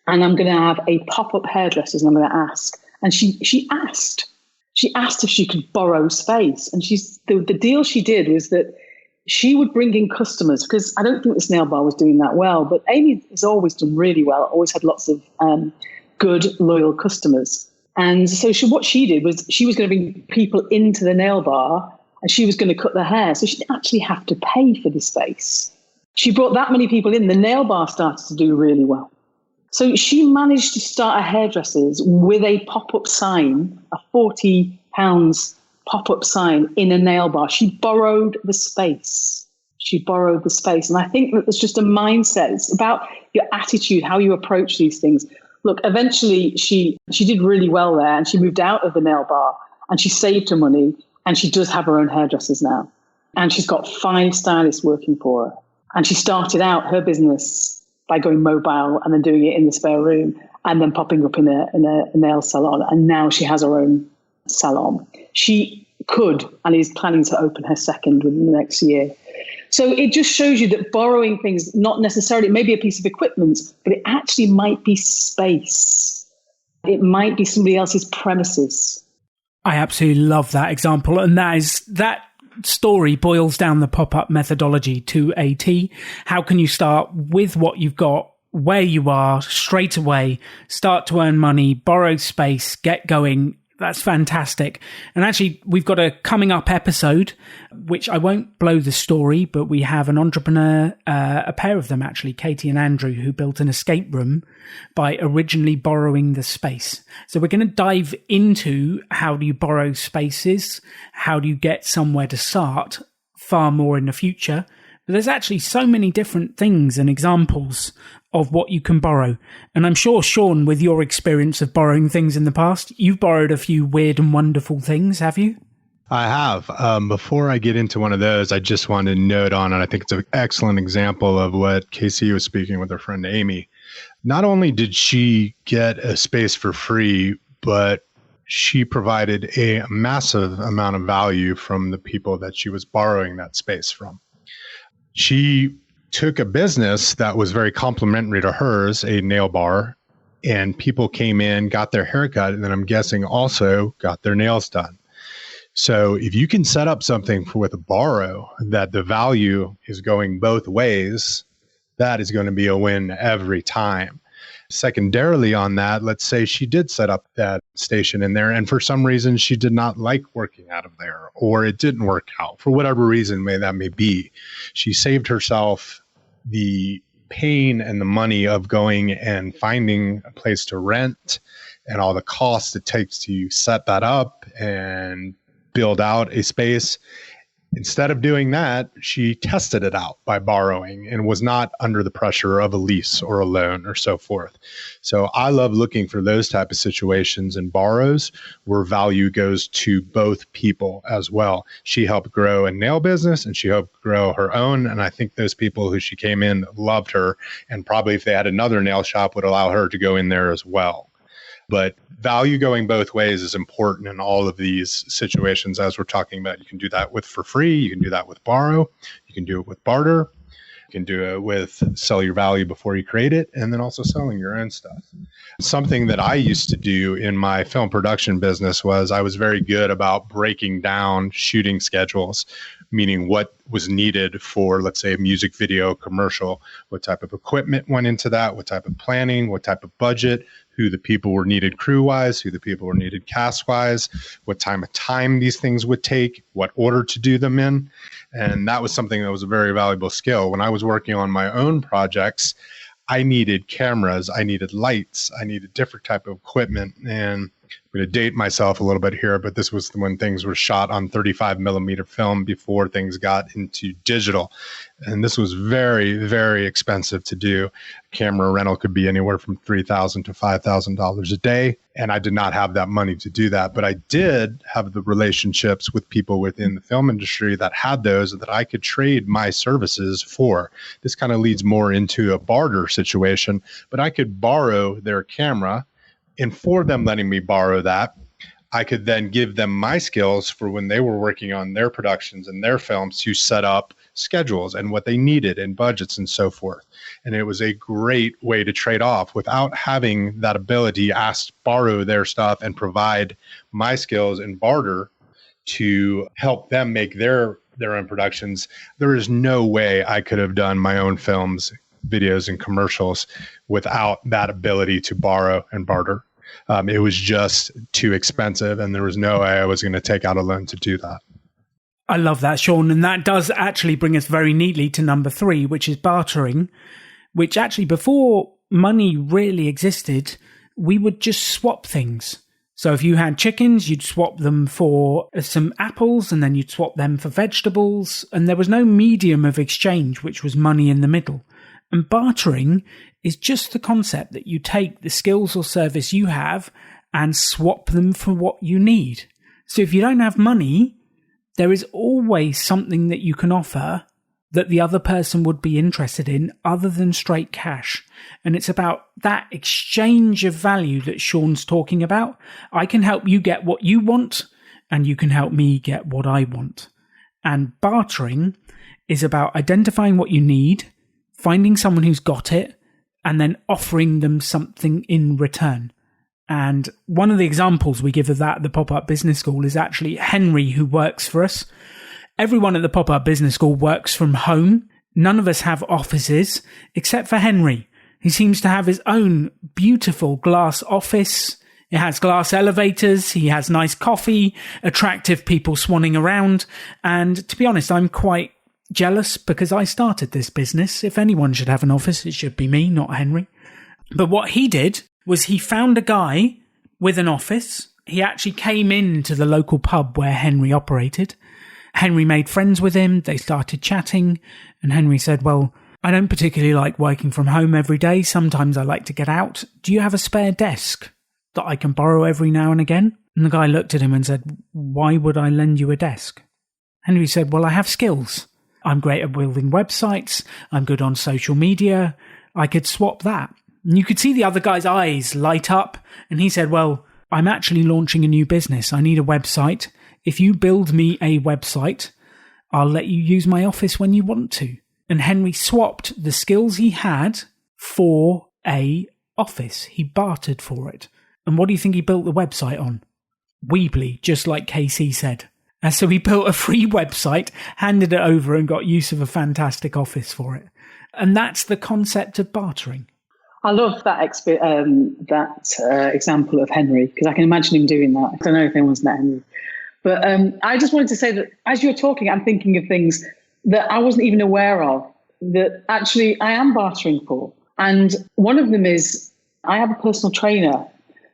And I'm going to have a pop-up hairdressers, and I'm going to ask. And she asked. She asked if she could borrow space. And the deal she did was that she would bring in customers, because I don't think this nail bar was doing that well, but Amy has always done really well, always had lots of good, loyal customers. And so what she did was she was going to bring people into the nail bar, and she was going to cut their hair. So she didn't actually have to pay for the space. She brought that many people in. The nail bar started to do really well. So she managed to start a hairdresser's with a pop-up sign, a £40 pop-up sign in a nail bar. She borrowed the space. And I think that it's just a mindset. It's about your attitude, how you approach these things. Look, eventually she did really well there, and she moved out of the nail bar, and she saved her money, and she does have her own hairdressers now. And she's got 5 stylists working for her. And she started out her business by going mobile and then doing it in the spare room and then popping up in a nail salon. And now she has her own salon. She could and is planning to open her second within the next year. So it just shows you that borrowing things, not necessarily, it may be a piece of equipment, but it actually might be space. It might be somebody else's premises. I absolutely love that example. And that story boils down the pop-up methodology to a T. How can you start with what you've got, where you are, straight away, start to earn money, borrow space, get going? That's fantastic. And actually, we've got a coming up episode, which I won't blow the story, but we have an entrepreneur, a pair of them actually, Katie and Andrew, who built an escape room by originally borrowing the space. So we're going to dive into how do you borrow spaces, how do you get somewhere to start, far more in the future. But there's actually so many different things and examples of what you can borrow. And I'm sure, Sean, with your experience of borrowing things in the past, you've borrowed a few weird and wonderful things, have you? I have. Before I get into one of those, I just wanted to note on, and I think it's an excellent example of what Casey was speaking with her friend Amy. Not only did she get a space for free, but she provided a massive amount of value from the people that she was borrowing that space from. She took a business that was very complementary to hers, a nail bar, and people came in, got their haircut, and then I'm guessing also got their nails done. So if you can set up something with a borrow that the value is going both ways, that is going to be a win every time. Secondarily on that, let's say she did set up that station in there and for some reason she did not like working out of there, or it didn't work out for whatever reason that may be. She saved herself the pain and the money of going and finding a place to rent and all the costs it takes to set that up and build out a space. Instead of doing that, she tested it out by borrowing and was not under the pressure of a lease or a loan or so forth. So I love looking for those type of situations and borrows where value goes to both people as well. She helped grow a nail business and she helped grow her own. And I think those people who she came in loved her, and probably if they had another nail shop would allow her to go in there as well. But value going both ways is important in all of these situations, as we're talking about. You can do that with for free. You can do that with borrow. You can do it with barter. You can do it with sell your value before you create it, and then also selling your own stuff. Something that I used to do in my film production business was I was very good about breaking down shooting schedules, meaning what was needed for, let's say, a music video commercial, what type of equipment went into that, what type of planning, what type of budget, who the people were needed crew-wise, who the people were needed cast-wise, what time these things would take, what order to do them in. And that was something that was a very valuable skill. When I was working on my own projects, I needed cameras, I needed lights, I needed different type of equipment. And going to date myself a little bit here, but this was when things were shot on 35 millimeter film before things got into digital. And this was very, very expensive to do. Camera rental could be anywhere from $3,000 to $5,000 a day. And I did not have that money to do that. But I did have the relationships with people within the film industry that had those that I could trade my services for. This kind of leads more into a barter situation, but I could borrow their camera, and for them letting me borrow that, I could then give them my skills for when they were working on their productions and their films to set up schedules and what they needed and budgets and so forth. And it was a great way to trade off without having that ability to borrow their stuff and provide my skills and barter to help them make their own productions. There is no way I could have done my own films, videos, and commercials without that ability to borrow and barter. It was just too expensive, and there was no way I was going to take out a loan to do that. I love that, Sean. And that does actually bring us very neatly to number 3, which is bartering, which actually before money really existed, we would just swap things. So if you had chickens, you'd swap them for some apples, and then you'd swap them for vegetables. And there was no medium of exchange, which was money in the middle. And bartering is just the concept that you take the skills or service you have and swap them for what you need. So if you don't have money, there is always something that you can offer that the other person would be interested in other than straight cash. And it's about that exchange of value that Sean's talking about. I can help you get what you want, and you can help me get what I want. And bartering is about identifying what you need, finding someone who's got it, and then offering them something in return. And one of the examples we give of that at the Pop-Up Business School is actually Henry, who works for us. Everyone at the Pop-Up Business School works from home. None of us have offices, except for Henry. He seems to have his own beautiful glass office. It has glass elevators. He has nice coffee, attractive people swanning around. And to be honest, I'm quite jealous because I started this business. If anyone should have an office, it should be me, not Henry. But what he did was he found a guy with an office. He actually came into the local pub where Henry operated. Henry made friends with him. They started chatting. And Henry said, well, I don't particularly like working from home every day. Sometimes I like to get out. Do you have a spare desk that I can borrow every now and again? And the guy looked at him and said, why would I lend you a desk? Henry said, well, I have skills. I'm great at building websites. I'm good on social media. I could swap that. And you could see the other guy's eyes light up. And he said, well, I'm actually launching a new business. I need a website. If you build me a website, I'll let you use my office when you want to. And Henry swapped the skills he had for a office. He bartered for it. And what do you think he built the website on? Weebly, just like KC said. And so he built a free website, handed it over, and got use of a fantastic office for it. And that's the concept of bartering. I love that example of Henry, because I can imagine him doing that. I don't know if anyone's met Henry. But I just wanted to say that as you're talking, I'm thinking of things that I wasn't even aware of, that actually I am bartering for. And one of them is I have a personal trainer,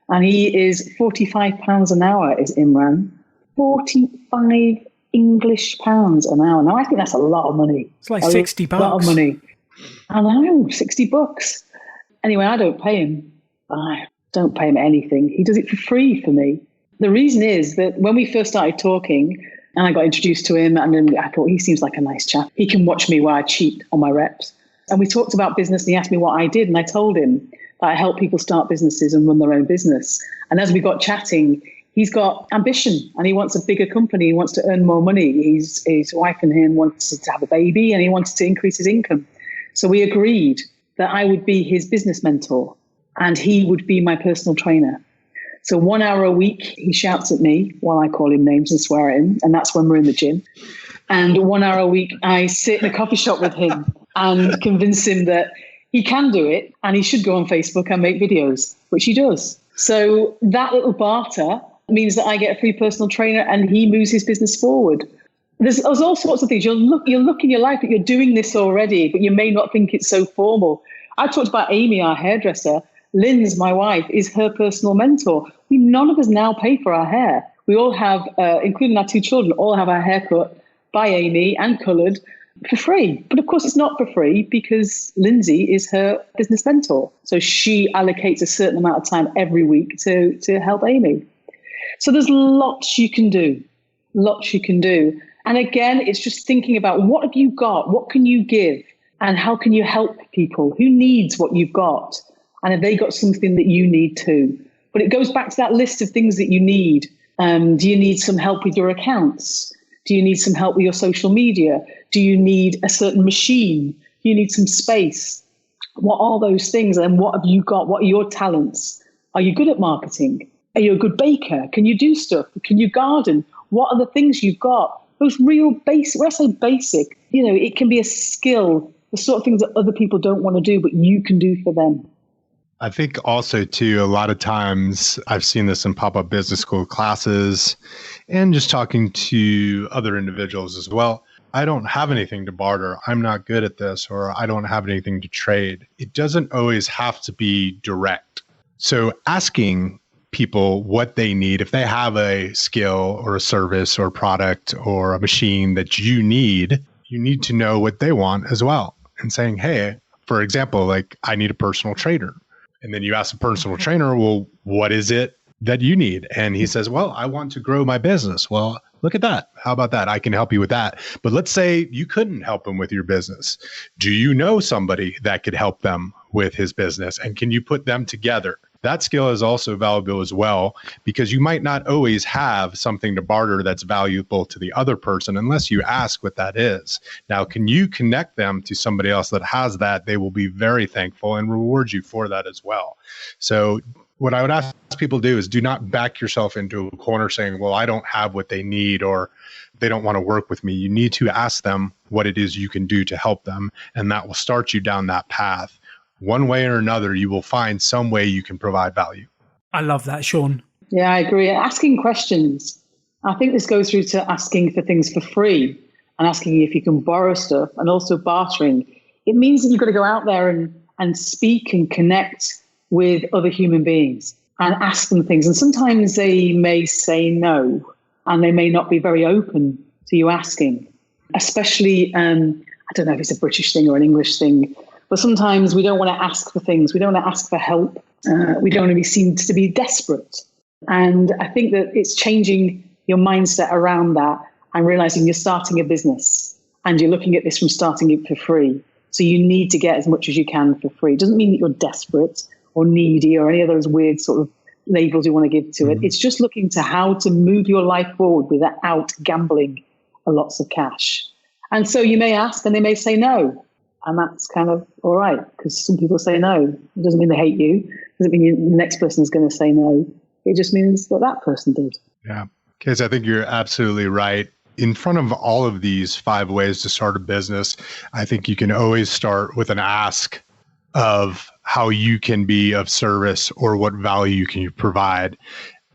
and he is £45 an hour, is Imran. 45 English pounds an hour. Now, I think that's a lot of money. It's like $60. A lot of money. I know, $60. Anyway, I don't pay him. I don't pay him anything. He does it for free for me. The reason is that when we first started talking and I got introduced to him, and then I thought he seems like a nice chap. He can watch me while I cheat on my reps. And we talked about business, and he asked me what I did. And I told him that I help people start businesses and run their own business. And as we got chatting, he's got ambition and he wants a bigger company. He wants to earn more money. His wife and him wanted to have a baby, and he wanted to increase his income. So we agreed that I would be his business mentor and he would be my personal trainer. So 1 hour a week, he shouts at me while I call him names and swear at him. And that's when we're in the gym. And 1 hour a week, I sit in a coffee shop with him and convince him that he can do it and he should go on Facebook and make videos, which he does. So that little barter means that I get a free personal trainer and he moves his business forward. There's all sorts of things. You'll look in your life that you're doing this already, but you may not think it's so formal. I talked about Amy, our hairdresser. Lynn's, my wife, is her personal mentor. none of us now pay for our hair. We all have, including our 2 children, all have our hair cut by Amy and coloured for free. But of course, it's not for free because Lindsay is her business mentor. So she allocates a certain amount of time every week to help Amy. So there's lots you can do. And again, it's just thinking about what have you got? What can you give? And how can you help people? Who needs what you've got? And have they got something that you need too? But it goes back to that list of things that you need. Do you need some help with your accounts? Do you need some help with your social media? Do you need a certain machine? Do you need some space? What are those things? And what have you got? What are your talents? Are you good at marketing? Are you a good baker? Can you do stuff? Can you garden? What are the things you've got? Those real basic, when I say basic, it can be a skill, the sort of things that other people don't want to do, but you can do for them. I think also, too, a lot of times I've seen this in pop-up business school classes and just talking to other individuals as well. I don't have anything to barter. I'm not good at this, or I don't have anything to trade. It doesn't always have to be direct. So asking people what they need, if they have a skill or a service or a product or a machine that you need to know what they want as well. And saying, hey, for example, like I need a personal trainer. And then you ask the personal trainer, well, what is it that you need? And he says, well, I want to grow my business. Well, look at that. How about that? I can help you with that. But let's say you couldn't help him with your business. Do you know somebody that could help them with his business? And can you put them together? That skill is also valuable as well, because you might not always have something to barter that's valuable to the other person unless you ask what that is. Now, can you connect them to somebody else that has that? They will be very thankful and reward you for that as well. So what I would ask people to do is do not back yourself into a corner saying, well, I don't have what they need or they don't want to work with me. You need to ask them what it is you can do to help them, and that will start you down that path. One way or another, you will find some way you can provide value. I love that, Sean. Yeah, I agree. Asking questions. I think this goes through to asking for things for free and asking if you can borrow stuff, and also bartering. It means that you've got to go out there and speak and connect with other human beings and ask them things. And sometimes they may say no, and they may not be very open to you asking, especially, I don't know if it's a British thing or an English thing, but sometimes we don't want to ask for things. We don't want to ask for help. We don't want to be seen to be desperate. And I think that it's changing your mindset around that and realizing you're starting a business and you're looking at this from starting it for free. So you need to get as much as you can for free. It doesn't mean that you're desperate or needy or any of those weird sort of labels you want to give to it. It's just looking to how to move your life forward without gambling lots of cash. And so you may ask and they may say no. And that's kind of all right, because some people say no. It doesn't mean they hate you. It doesn't mean the next person is going to say no. It just means that person did. Yeah. Casey, I think you're absolutely right. In front of all of these 5 ways to start a business, I think you can always start with an ask of how you can be of service or what value can you provide,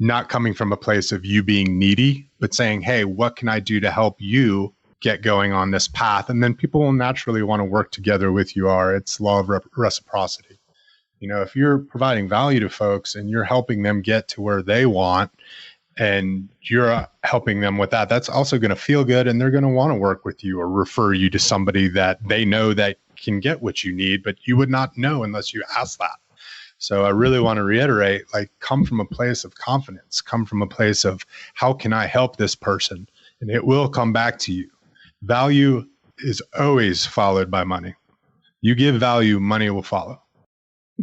not coming from a place of you being needy, but saying, hey, what can I do to help you get going on this path? And then people will naturally want to work together with you. It's law of reciprocity. If you're providing value to folks and you're helping them get to where they want and you're helping them with that, that's also going to feel good, and they're going to want to work with you or refer you to somebody that they know that can get what you need, but you would not know unless you ask that. So I really want to reiterate, come from a place of confidence, come from a place of how can I help this person? And it will come back to you. Value is always followed by money. You give value, money will follow.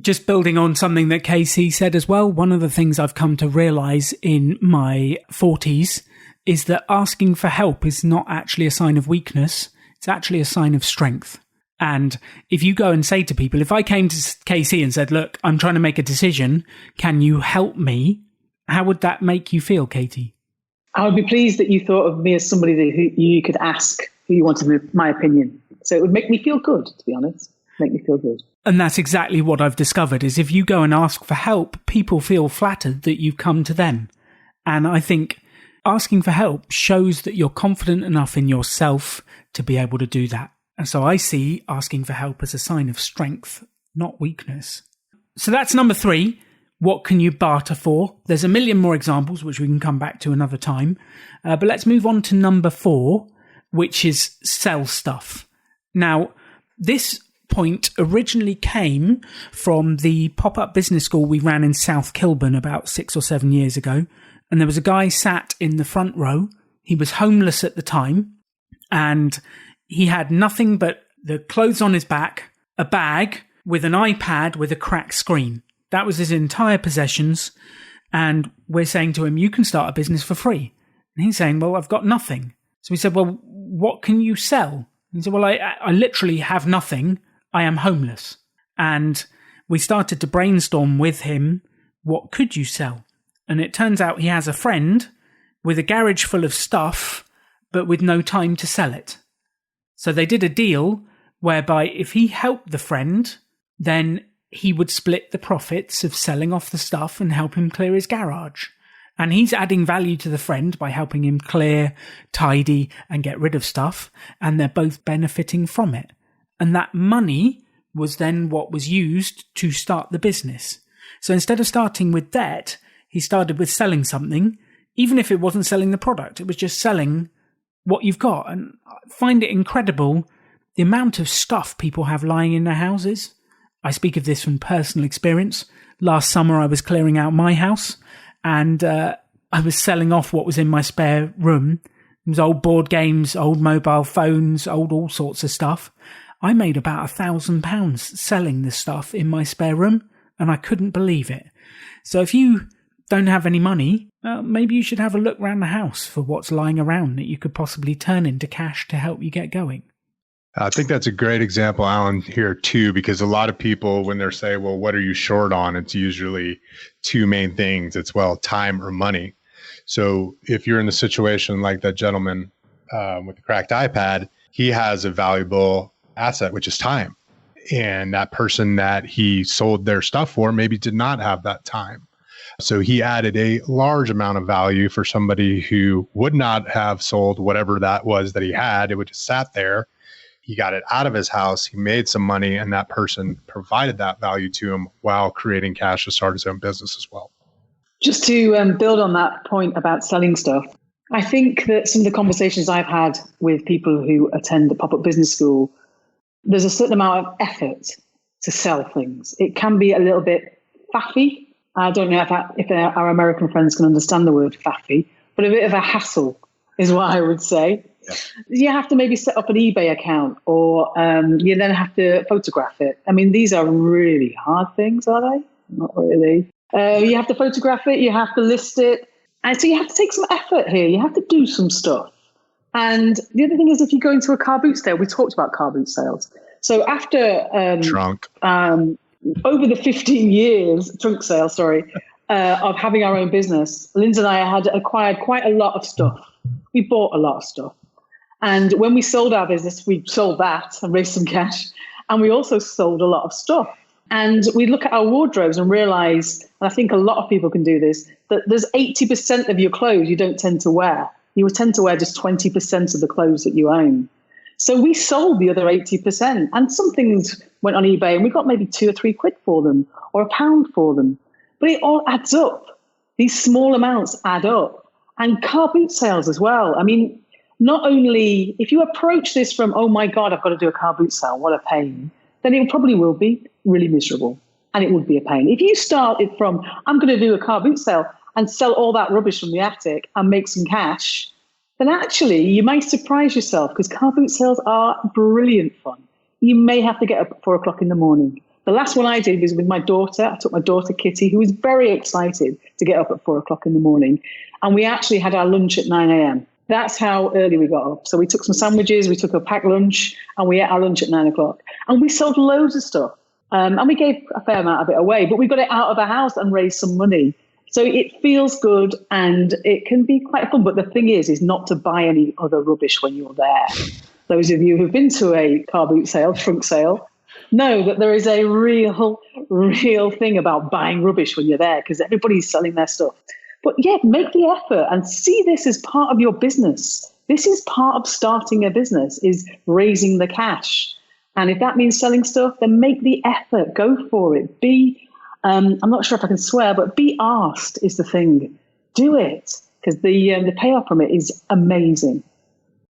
Just building on something that Casey said as well, one of the things I've come to realize in my 40s is that asking for help is not actually a sign of weakness. It's actually a sign of strength. And if you go and say to people, if I came to Casey and said, look, I'm trying to make a decision, can you help me? How would that make you feel, Katie? I would be pleased that you thought of me as somebody who you could ask who you wanted my opinion. So it would make me feel good, to be honest. Make me feel good. And that's exactly what I've discovered, is if you go and ask for help, people feel flattered that you've come to them. And I think asking for help shows that you're confident enough in yourself to be able to do that. And so I see asking for help as a sign of strength, not weakness. So that's number 3. What can you barter for? There's a million more examples, which we can come back to another time. But let's move on to number 4, which is sell stuff. Now, this point originally came from the pop-up business school we ran in South Kilburn about 6 or 7 years ago. And there was a guy sat in the front row. He was homeless at the time, and he had nothing but the clothes on his back, a bag with an iPad with a cracked screen. That was his entire possessions. And we're saying to him, you can start a business for free. And he's saying, well, I've got nothing. So we said, well, what can you sell? He said, well, I literally have nothing. I am homeless. And we started to brainstorm with him, what could you sell? And it turns out he has a friend with a garage full of stuff, but with no time to sell it. So they did a deal whereby if he helped the friend, then he would split the profits of selling off the stuff and help him clear his garage. And he's adding value to the friend by helping him clear, tidy, and get rid of stuff. And they're both benefiting from it. And that money was then what was used to start the business. So instead of starting with debt, he started with selling something, even if it wasn't selling the product. It was just selling what you've got. And I find it incredible the amount of stuff people have lying in their houses. I speak of this from personal experience. Last summer, I was clearing out my house and I was selling off what was in my spare room. It was old board games, old mobile phones, old all sorts of stuff. I made about £1,000 selling the stuff in my spare room, and I couldn't believe it. So if you don't have any money, maybe you should have a look around the house for what's lying around that you could possibly turn into cash to help you get going. I think that's a great example, Alan, here too, because a lot of people, when they're saying, well, what are you short on? It's usually 2 main things. It's, well, time or money. So if you're in the situation like that gentleman with the cracked iPad, he has a valuable asset, which is time. And that person that he sold their stuff for maybe did not have that time. So he added a large amount of value for somebody who would not have sold whatever that was that he had. It would just sat there. He got it out of his house. He made some money, and that person provided that value to him while creating cash to start his own business as well. Just to build on that point about selling stuff, I think that some of the conversations I've had with people who attend the pop-up business school, there's a certain amount of effort to sell things. It can be a little bit faffy. I don't know if our American friends can understand the word faffy, but a bit of a hassle is what I would say. Yeah. You have to maybe set up an eBay account, or you then have to photograph it. I mean, these are really hard things, are they? Not really. You have to photograph it, you have to list it. And so you have to take some effort here. You have to do some stuff. And the other thing is, if you go into a car boot sale, we talked about car boot sales. So after over the 15 years, trunk sale, of having our own business, Lindsay and I had acquired quite a lot of stuff. We bought a lot of stuff. And when we sold our business, we sold that and raised some cash. And we also sold a lot of stuff. And we look at our wardrobes and realize, and I think a lot of people can do this, that there's 80% of your clothes you don't tend to wear. You tend to wear just 20% of the clothes that you own. So we sold the other 80%. And some things went on eBay and we got maybe £2 or £3 for them, or £1 for them. But it all adds up. These small amounts add up. And car boot sales as well. I mean, not only if you approach this from, oh my God, I've got to do a car boot sale, what a pain, then it probably will be really miserable and it would be a pain. If you start it from, I'm going to do a car boot sale and sell all that rubbish from the attic and make some cash, then actually you might surprise yourself, because car boot sales are brilliant fun. You may have to get up at 4 o'clock in the morning. The last one I did was with my daughter. I took my daughter, Kitty, who was very excited to get up at 4 o'clock in the morning. And we actually had our lunch at 9 a.m. That's how early we got up. So we took some sandwiches, we took a packed lunch, and we ate our lunch at 9 o'clock. And we sold loads of stuff. And we gave a fair amount of it away, but we got it out of the house and raised some money. So it feels good and it can be quite fun. But the thing is not to buy any other rubbish when you're there. Those of you who've been to a car boot sale, trunk sale, know that there is a real thing about buying rubbish when you're there, because everybody's selling their stuff. But yeah, make the effort and see this as part of your business. This is part of starting a business, is raising the cash. And if that means selling stuff, then make the effort, go for it. I'm not sure if I can swear, but be asked is the thing. Do it, because the payoff from it is amazing.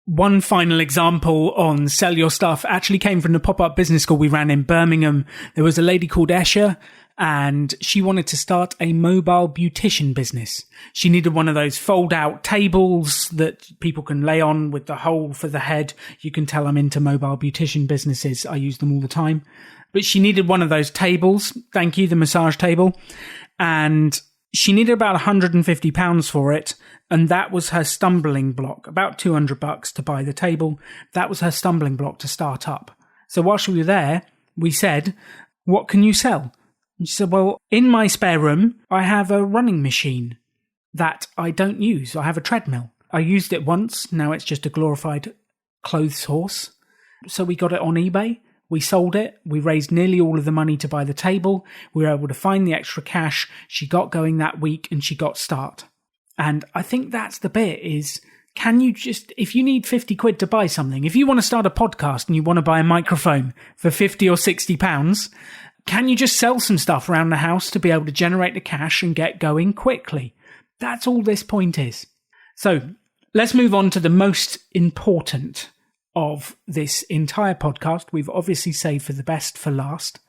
One final example on Sell Your Stuff actually came from the pop-up business school we ran in Birmingham. There was a lady called Esha, and she wanted to start a mobile beautician business. She needed one of those fold-out tables that people can lay on with the hole for the head. You can tell I'm into mobile beautician businesses. I use them all the time. But she needed one of those tables. Thank you, the massage table. And she needed about £150 for it. And that was her stumbling block, about $200 to buy the table. That was her stumbling block to start up. So whilst we were there, we said, what can you sell? And she said, well, in my spare room, I have a running machine that I don't use. I have a treadmill. I used it once. Now it's just a glorified clothes horse. So we got it on eBay. We sold it. We raised nearly all of the money to buy the table. We were able to find the extra cash. She got going that week and she got start. And I think that's the bit is, can you just, if you need 50 quid to buy something, if you want to start a podcast and you want to buy a microphone for 50 or 60 pounds, can you just sell some stuff around the house to be able to generate the cash and get going quickly? That's all this point is. So let's move on to the most important of this entire podcast. We've obviously saved for the best for last,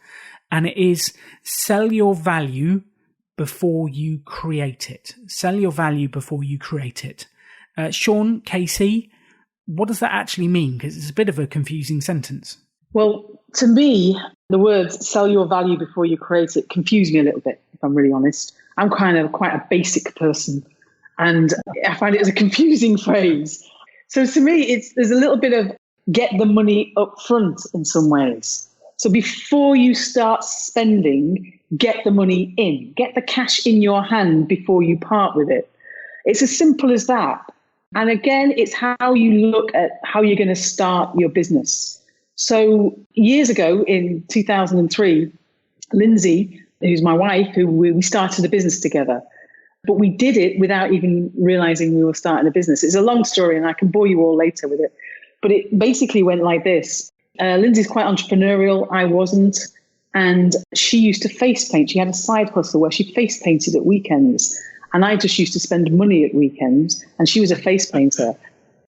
and it is sell your value before you create it. Sell your value before you create it. Sean, Casey, what does that actually mean? Because it's a bit of a confusing sentence. Well, to me, the words sell your value before you create it confuse me a little bit, if I'm really honest. I'm kind of quite a basic person, and I find it as a confusing phrase. So to me, there's a little bit of get the money up front in some ways. So before you start spending, get the money in, get the cash in your hand before you part with it. It's as simple as that. And again, it's how you look at how you're going to start your business. So years ago in 2003, Lindsay, who's my wife, who we started a business together, but we did it without even realizing we were starting a business. It's a long story and I can bore you all later with it. But it basically went like this. Lindsay's quite entrepreneurial. I wasn't. And she used to face paint. She had a side hustle where she face painted at weekends. And I just used to spend money at weekends. And she was a face painter.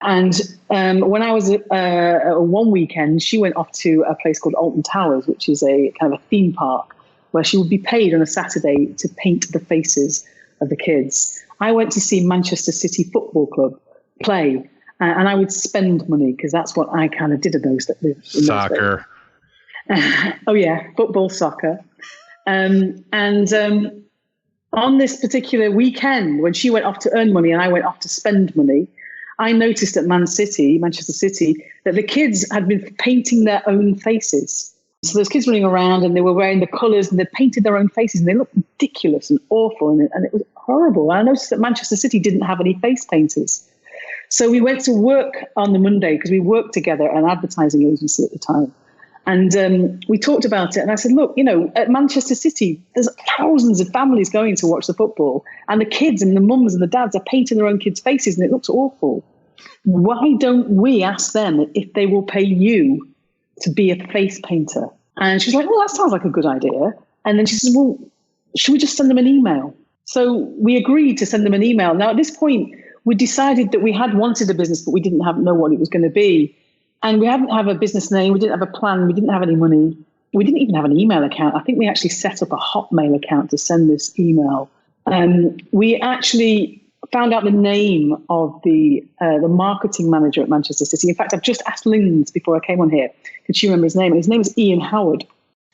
And when I was one weekend, she went off to a place called Alton Towers, which is a kind of a theme park, where she would be paid on a Saturday to paint the faces of the kids. I went to see Manchester City Football Club play. And I would spend money because that's what I kind of did in those days. Soccer. Oh, yeah, football, soccer. And on this particular weekend, when she went off to earn money and I went off to spend money, I noticed at Manchester City, that the kids had been painting their own faces. So there's kids running around and they were wearing the colours and they painted their own faces and they looked ridiculous and awful and it was horrible. And I noticed that Manchester City didn't have any face painters. So we went to work on the Monday because we worked together at an advertising agency at the time. And we talked about it. And I said, look, at Manchester City, there's thousands of families going to watch the football. And the kids and the mums and the dads are painting their own kids' faces and it looks awful. Why don't we ask them if they will pay you to be a face painter? And she's like, well, that sounds like a good idea. And then she says, well, should we just send them an email? So we agreed to send them an email. Now, at this point, we decided that we had wanted a business, but we didn't know what it was going to be. And we hadn't have a business name. We didn't have a plan. We didn't have any money. We didn't even have an email account. I think we actually set up a Hotmail account to send this email. We actually found out the name of the marketing manager at Manchester City. In fact, I've just asked Linz before I came on here. Did she remember his name? And his name is Ian Howard.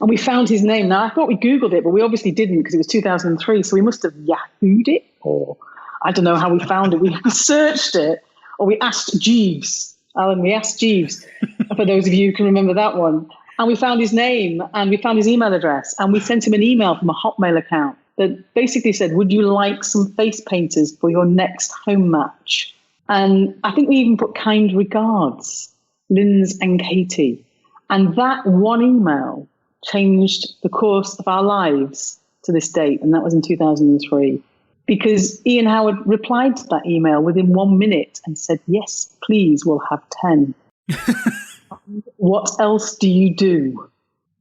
And we found his name. Now, I thought we Googled it, but we obviously didn't because it was 2003. So we must have Yahoo'd it, or I don't know how we found it. We searched it, or we asked Jeeves. Alan, we asked Jeeves, for those of you who can remember that one. And we found his name and we found his email address and we sent him an email from a Hotmail account that basically said, would you like some face painters for your next home match? And I think we even put kind regards, Linz and Katie. And that one email changed the course of our lives to this date. And that was in 2003. Because Ian Howard replied to that email within 1 minute and said, yes, please, we'll have 10. What else do you do?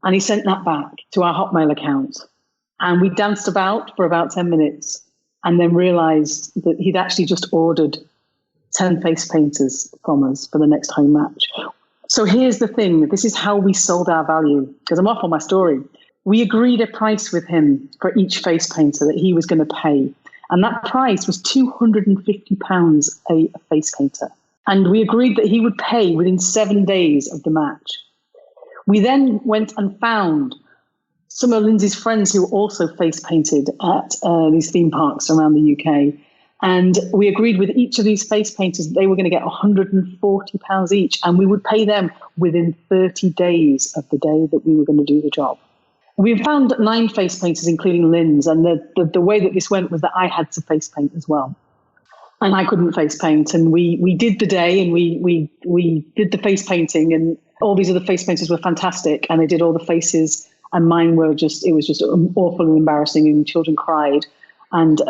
And he sent that back to our Hotmail account. And we danced about for about 10 minutes and then realized that he'd actually just ordered 10 face painters from us for the next home match. So here's the thing. This is how we sold our value, because I'm off on my story. We agreed a price with him for each face painter that he was going to pay. And that price was £250 a face painter. And we agreed that he would pay within 7 days of the match. We then went and found some of Lindsay's friends who also face painted at these theme parks around the UK. And we agreed with each of these face painters that they were going to get £140 each, and we would pay them within 30 days of the day that we were going to do the job. We found 9 face painters, including Lynn's, and the way that this went was that I had to face paint as well. And I couldn't face paint. And we did the day, and we did the face painting, and all these other face painters were fantastic, and they did all the faces. And mine were it was just awful and embarrassing, and children cried, and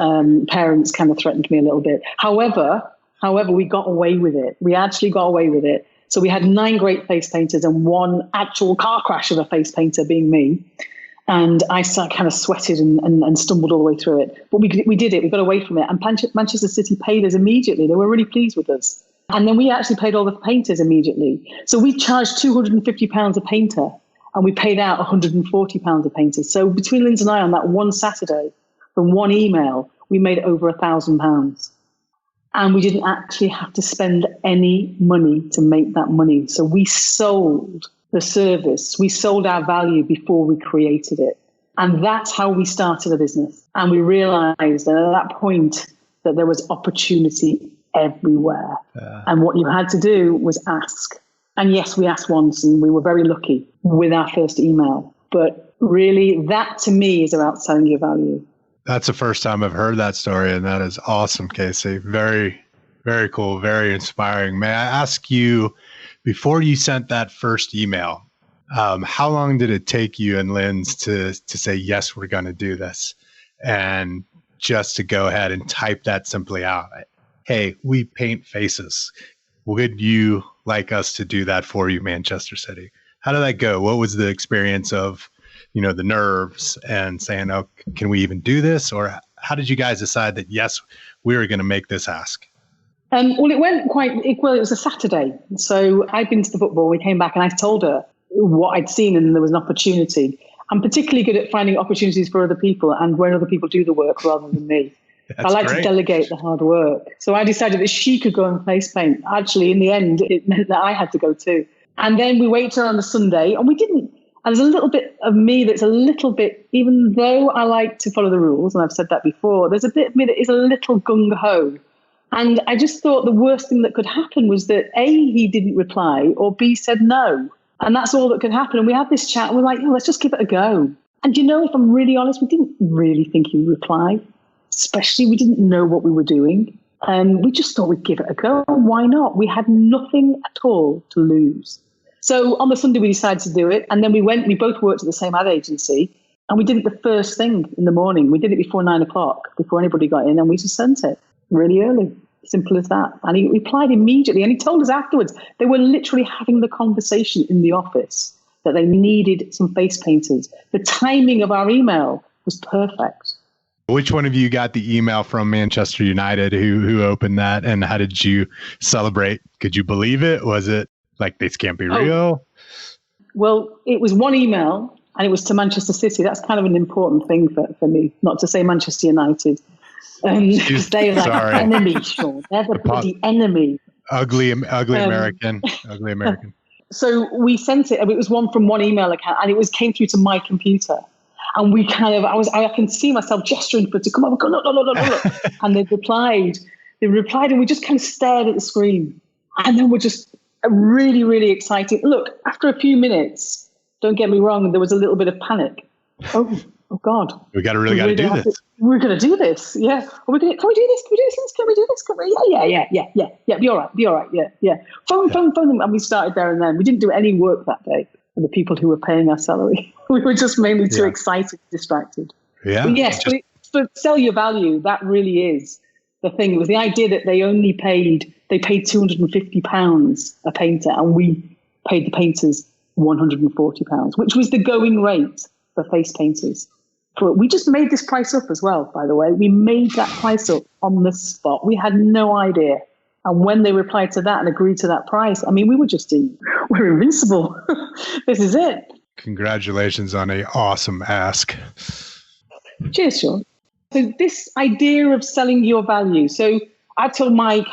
parents kind of threatened me a little bit. However, we got away with it. We actually got away with it. So we had 9 great face painters and 1 actual car crash of a face painter being me. And I kind of sweated and stumbled all the way through it. But we did it. We got away from it. And Manchester City paid us immediately. They were really pleased with us. And then we actually paid all the painters immediately. So we charged £250 a painter. And we paid out £140 a painter. So between Lindsay and I on that one Saturday, from one email, we made over £1,000. And we didn't actually have to spend any money to make that money. So we sold the service. We sold our value before we created it. And that's how we started a business. And we realized that at that point that there was opportunity everywhere. And what you had to do was ask. And yes, we asked once, and we were very lucky with our first email. But really, that to me is about selling your value. That's the first time I've heard that story, and that is awesome, Casey. Very, very cool, very inspiring. May I ask you, before you sent that first email, how long did it take you and Lynn's to say, yes, we're going to do this? And just to go ahead and type that simply out. Hey, we paint faces. Would you like us to do that for you, Manchester City? How did that go? What was the experience of, the nerves and saying, oh, can we even do this? Or how did you guys decide that, yes, we were going to make this ask? Well, it went it was a Saturday. So I'd been to the football. We came back and I told her what I'd seen, and there was an opportunity. I'm particularly good at finding opportunities for other people and where other people do the work rather than me. I like to delegate the hard work. So I decided that she could go and face paint. Actually, in the end, it meant that I had to go too. And then we waited on the Sunday, and we didn't. And there's a little bit of me that's a little bit, even though I like to follow the rules, and I've said that before, there's a bit of me that is a little gung-ho. And I just thought the worst thing that could happen was that A, he didn't reply, or B, said no. And that's all that could happen. And we had this chat, and we're like, let's just give it a go. And if I'm really honest, we didn't really think he would reply. Especially, we didn't know what we were doing. And we just thought we'd give it a go. Why not? We had nothing at all to lose. So on the Sunday, we decided to do it. And then we both worked at the same ad agency. And we did it the first thing in the morning. We did it before 9 o'clock, before anybody got in. And we just sent it really early. Simple as that. And he replied immediately. And he told us afterwards, they were literally having the conversation in the office that they needed some face painters. The timing of our email was perfect. Which one of you got the email from Manchester United? Who opened that, and how did you celebrate? Could you believe it? Was it like, this can't be real? Well, it was one email, and it was to Manchester City. That's kind of an important thing for me, not to say Manchester United. They're like enemy, Sean. They're the bloody enemy. Ugly American. Ugly American. So we sent it, and it was one from one email account, and it came through to my computer. And we I can see myself gesturing for it to come over, go, look. And they replied, and we just kind of stared at the screen. And then we're just really, really excited. Look, after a few minutes, don't get me wrong, there was a little bit of panic. Oh God. We really got to do this. We're going to do this. Yeah. Can we do this? Can we do this? Can we do this? Yeah. Be all right. Yeah. Phone them. And we started there and then. We didn't do any work that day for the people who were paying our salary. We were just mainly too excited, distracted. Yeah. But yes, but sell your value. That really is the thing. It was the idea that they paid £250 a painter, and we paid the painters £140, which was the going rate for face painters. We just made this price up as well, by the way. We made that price up on the spot. We had no idea. And when they replied to that and agreed to that price, I mean, we're invincible. This is it. Congratulations on an awesome ask. Cheers, Sean. So this idea of selling your value. So I told my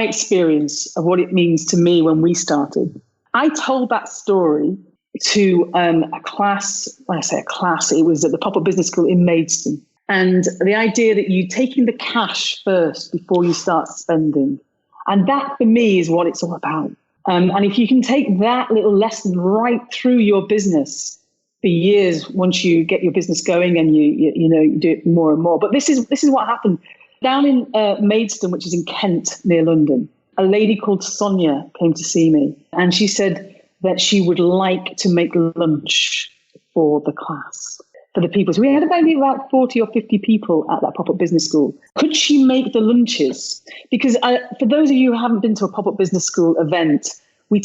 experience of what it means to me when we started. I told that story to a class. When I say a class, it was at the Pop-Up Business School in Maidstone. And the idea that you taking the cash first before you start spending. And that for me is what it's all about. And if you can take that little lesson right through your business for years, once you get your business going and you do it more and more. But this is what happened. Down in Maidstone, which is in Kent near London, a lady called Sonia came to see me. And she said that she would like to make lunch for the class, for the people. So we had about 40 or 50 people at that Pop-Up Business School. Could she make the lunches? Because for those of you who haven't been to a Pop-Up Business School event, we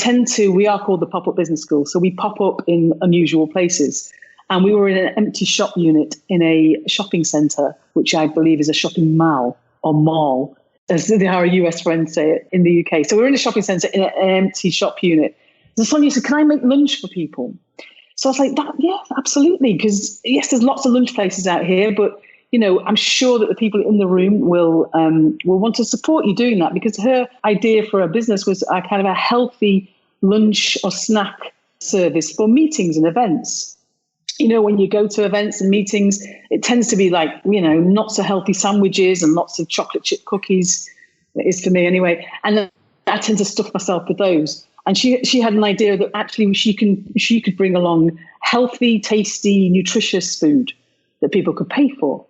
are called the Pop-Up Business School. So we pop up in unusual places. And we were in an empty shop unit in a shopping centre, which I believe is a shopping mall or mall, as our US friends say it in the UK. So we're in a shopping centre in an empty shop unit. So Sonia said, can I make lunch for people? So I was like, yeah, absolutely. Because yes, there's lots of lunch places out here, but I'm sure that the people in the room will want to support you doing that, because her idea for her business was a kind of a healthy lunch or snack service for meetings and events. When you go to events and meetings, it tends to be like, not so healthy sandwiches and lots of chocolate chip cookies. It is for me anyway. And I tend to stuff myself with those. And she had an idea that actually she could bring along healthy, tasty, nutritious food that people could pay for.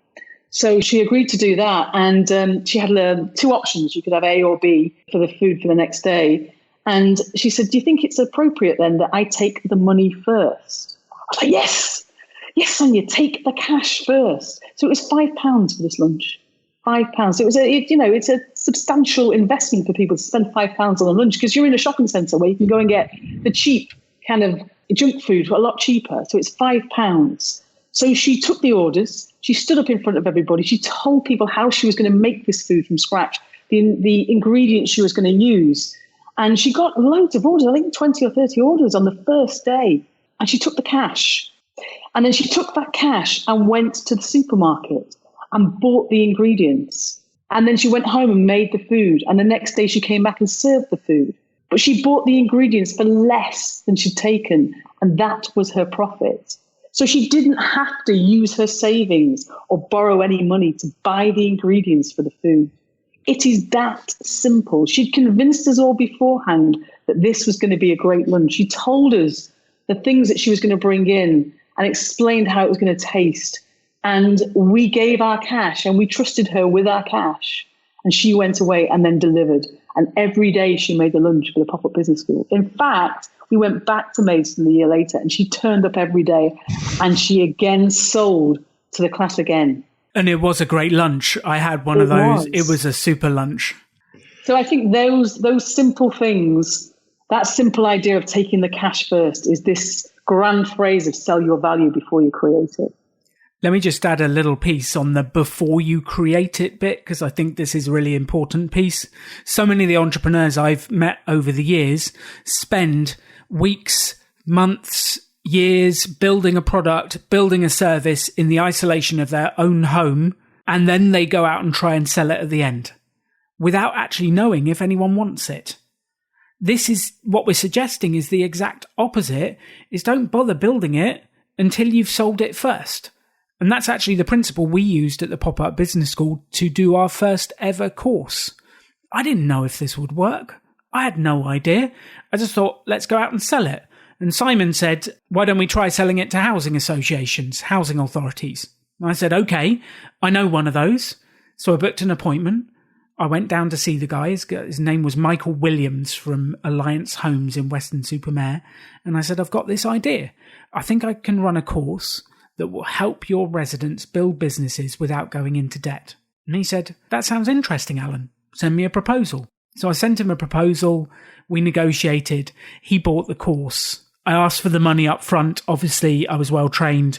So she agreed to do that. And she had two options. You could have A or B for the food for the next day. And she said, do you think it's appropriate then that I take the money first? I was like, yes, Sonia, take the cash first. So it was £5 for this lunch. £5. So it's a substantial investment for people to spend £5 on a lunch, because you're in a shopping centre where you can go and get the cheap kind of junk food for a lot cheaper. So it's £5. So she took the orders. She stood up in front of everybody. She told people how she was going to make this food from scratch, the ingredients she was going to use. And she got loads of orders, I think 20 or 30 orders on the first day. And she took the cash. And then she took that cash and went to the supermarket and bought the ingredients. And then she went home and made the food. And the next day she came back and served the food. But she bought the ingredients for less than she'd taken. And that was her profit. So she didn't have to use her savings or borrow any money to buy the ingredients for the food. It is that simple. She'd convinced us all beforehand that this was going to be a great lunch. She told us the things that she was going to bring in and explained how it was going to taste. And we gave our cash and we trusted her with our cash. And she went away and then delivered. And every day she made the lunch for the Pop-Up Business School. In fact, we went back to Maidstone a year later and she turned up every day and she again sold to the class again. And it was a great lunch. I had one of those. It was a super lunch. So I think those simple things, that simple idea of taking the cash first, is this grand phrase of sell your value before you create it. Let me just add a little piece on the before you create it bit, because I think this is a really important piece. So many of the entrepreneurs I've met over the years spend weeks, months, years building a product, building a service in the isolation of their own home, and then they go out and try and sell it at the end without actually knowing if anyone wants it. This is what we're suggesting is the exact opposite, is don't bother building it until you've sold it first. And that's actually the principle we used at the Pop-Up Business School to do our first ever course. I didn't know if this would work. I had no idea. I just thought, let's go out and sell it. And Simon said, why don't we try selling it to housing associations, housing authorities? And I said, okay, I know one of those. So I booked an appointment. I went down to see the guy. His name was Michael Williams from Alliance Homes in Weston-super-Mare. And I said, I've got this idea. I think I can run a course that will help your residents build businesses without going into debt. And he said, that sounds interesting, Alan. Send me a proposal. So I sent him a proposal. We negotiated. He bought the course. I asked for the money up front. Obviously, I was well trained.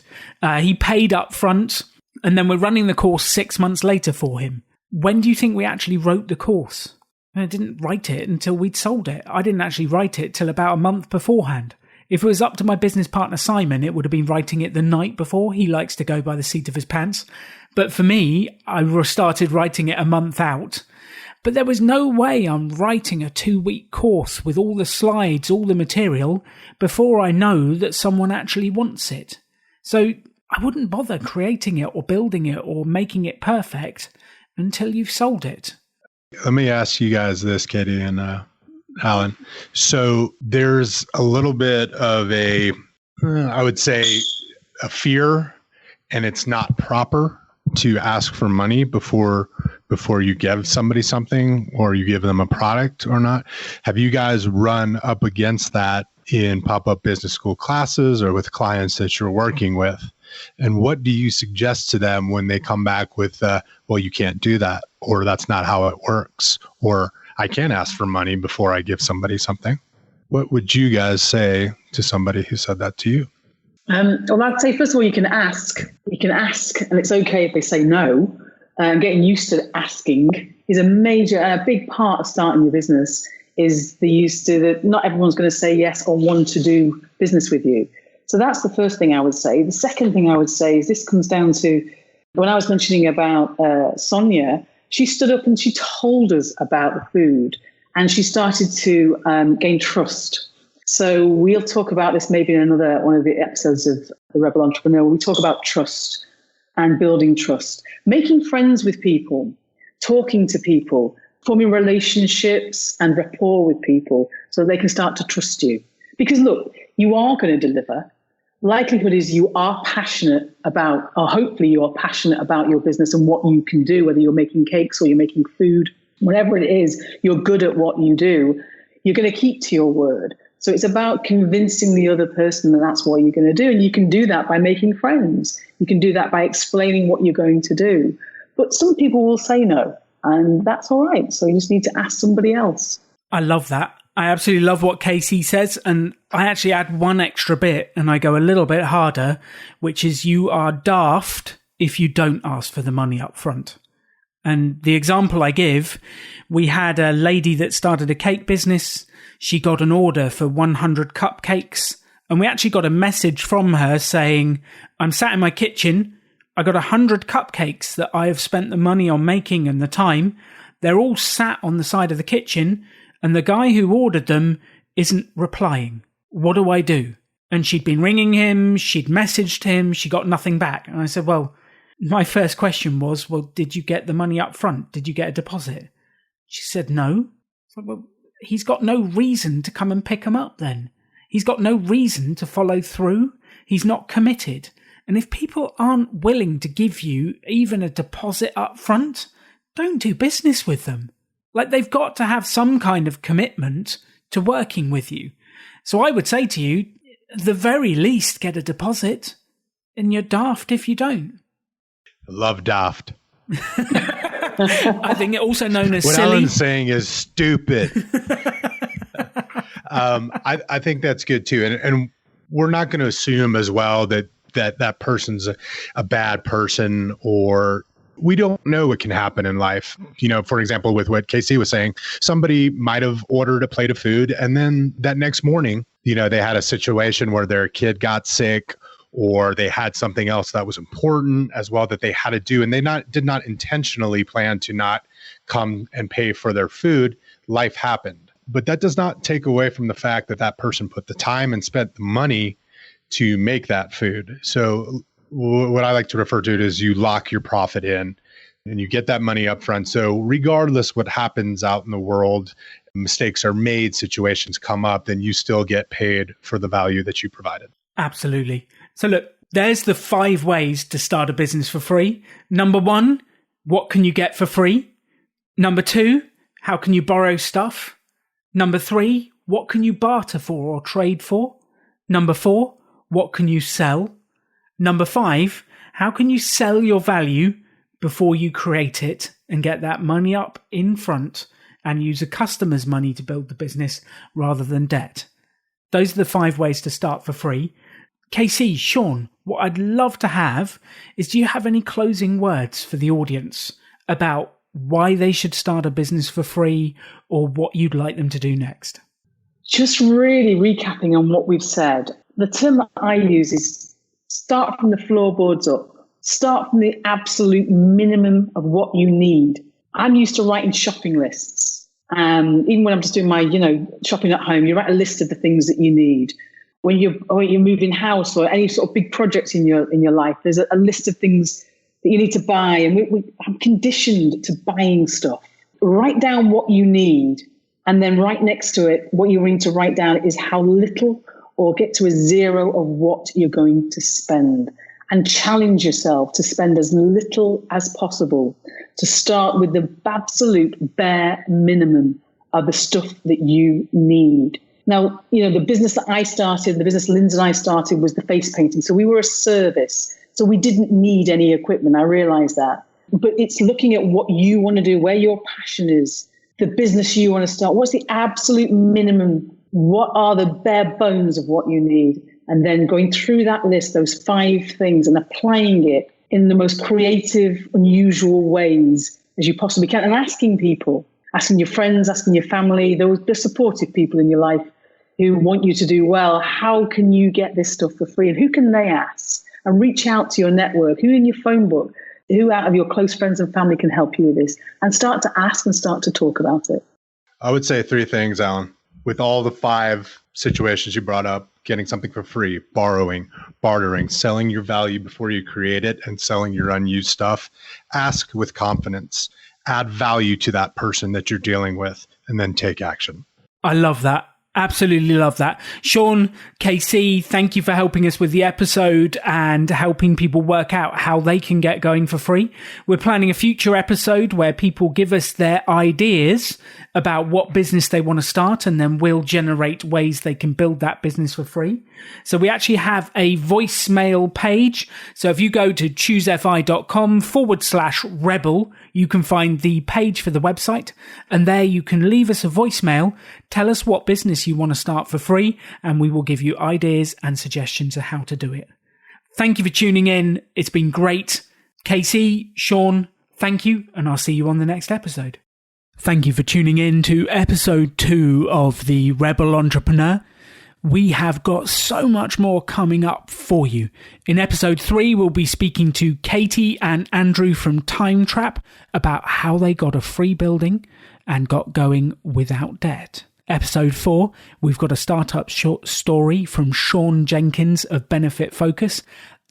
He paid up front, and then we're running the course 6 months later for him. When do you think we actually wrote the course? I didn't write it until we'd sold it. I didn't actually write it till about a month beforehand. If it was up to my business partner, Simon, it would have been writing it the night before. He likes to go by the seat of his pants. But for me, I started writing it a month out. But there was no way I'm writing a 2-week course with all the slides, all the material, before I know that someone actually wants it. So I wouldn't bother creating it or building it or making it perfect until you've sold it. Let me ask you guys this, Katie and Alan. So there's a little bit of I would say, a fear, and it's not proper to ask for money before you give somebody something or you give them a product or not. Have you guys run up against that in pop-up business school classes or with clients that you're working with? And what do you suggest to them when they come back with, well, you can't do that, or that's not how it works, or I can't ask for money before I give somebody something? What would you guys say to somebody who said that to you? Well, I'd say, first of all, you can ask. You can ask, and it's okay if they say no. Getting used to asking is a big part of starting your business, is the use to that not everyone's going to say yes or want to do business with you. So that's the first thing I would say. The second thing I would say is this comes down to, when I was mentioning about Sonia, she stood up and she told us about the food, and she started to gain trust. So we'll talk about this maybe in another one of the episodes of The Rebel Entrepreneur. We talk about trust and building trust, making friends with people, talking to people, forming relationships and rapport with people so they can start to trust you. Because look, you are going to deliver. Likelihood is you are passionate about, or hopefully you are passionate about your business and what you can do, whether you're making cakes or you're making food, whatever it is, you're good at what you do. You're going to keep to your word. So it's about convincing the other person that that's what you're going to do. And you can do that by making friends. You can do that by explaining what you're going to do. But some people will say no, and that's all right. So you just need to ask somebody else. I love that. I absolutely love what Casey says. And I actually add one extra bit, and I go a little bit harder, which is you are daft if you don't ask for the money up front. And the example I give, we had a lady that started a cake business. She got an order for 100 cupcakes, and we actually got a message from her saying, I'm sat in my kitchen. I got 100 cupcakes that I have spent the money on making and the time. They're all sat on the side of the kitchen, and the guy who ordered them isn't replying. What do I do? And she'd been ringing him. She'd messaged him. She got nothing back. And I said, well, my first question was, well, did you get the money up front? Did you get a deposit? She said, no. I said, well, he's got no reason to come and pick them up then. He's got no reason to follow through. He's not committed. And if people aren't willing to give you even a deposit up front, don't do business with them. Like, they've got to have some kind of commitment to working with you. So I would say to you, at the very least, get a deposit, and you're daft if you don't. I love daft. I think it also known as what silly. What Alan's saying is stupid. I think that's good too. And we're not going to assume as well that person's a bad person, or we don't know what can happen in life. You know, for example, with what Casey was saying, somebody might have ordered a plate of food, and then that next morning, you know, they had a situation where their kid got sick, or they had something else that was important as well that they had to do, and they did not intentionally plan to not come and pay for their food. Life happened. But that does not take away from the fact that that person put the time and spent the money to make that food. So what I like to refer to it is you lock your profit in and you get that money up front. So regardless what happens out in the world, mistakes are made, situations come up, then you still get paid for the value that you provided. Absolutely. So look, there's the 5 ways to start a business for free. Number 1, what can you get for free? Number 2, how can you borrow stuff? Number 3, what can you barter for or trade for? Number 4, what can you sell? Number 5, how can you sell your value before you create it and get that money up in front and use a customer's money to build the business rather than debt? Those are the 5 ways to start for free. KC, Sean, what I'd love to have is, do you have any closing words for the audience about why they should start a business for free, or what you'd like them to do next? Just really recapping on what we've said. The term that I use is start from the floorboards up. Start from the absolute minimum of what you need. I'm used to writing shopping lists. Even when I'm just doing my, shopping at home, you write a list of the things that you need. When you're moving house or any sort of big projects in your life, there's a list of things that you need to buy. And I'm conditioned to buying stuff. Write down what you need. And then right next to it, what you need to write down is how little, or get to a 0 of what you're going to spend. And challenge yourself to spend as little as possible, to start with the absolute bare minimum of the stuff that you need. Now, the business that I started, the business Lindsay and I started, was the face painting. So we were a service. So we didn't need any equipment. I realized that. But it's looking at what you want to do, where your passion is, the business you want to start. What's the absolute minimum? What are the bare bones of what you need? And then going through that list, those 5 things, and applying it in the most creative, unusual ways as you possibly can. And asking people, asking your friends, asking your family, the supportive people in your life who want you to do well, how can you get this stuff for free? And who can they ask? And reach out to your network, who in your phone book, who out of your close friends and family can help you with this? And start to ask and start to talk about it. I would say 3 things, Alan. With all the 5 situations you brought up, getting something for free, borrowing, bartering, selling your value before you create it, and selling your unused stuff, ask with confidence, add value to that person that you're dealing with, and then take action. I love that. Absolutely love that. Sean, KC, thank you for helping us with the episode and helping people work out how they can get going for free. We're planning a future episode where people give us their ideas about what business they want to start, and then we'll generate ways they can build that business for free. So we actually have a voicemail page. So if you go to choosefi.com/rebel, you can find the page for the website, and there you can leave us a voicemail. Tell us what business you want to start for free, and we will give you ideas and suggestions of how to do it. Thank you for tuning in. It's been great. KC, Sean, thank you, and I'll see you on the next episode. Thank you for tuning in to episode 2 of The Rebel Entrepreneur. We have got so much more coming up for you. In episode 3, we'll be speaking to Katie and Andrew from Time Trap about how they got a free building and got going without debt. Episode 4, we've got a startup short story from Sean Jenkins of Benefit Focus.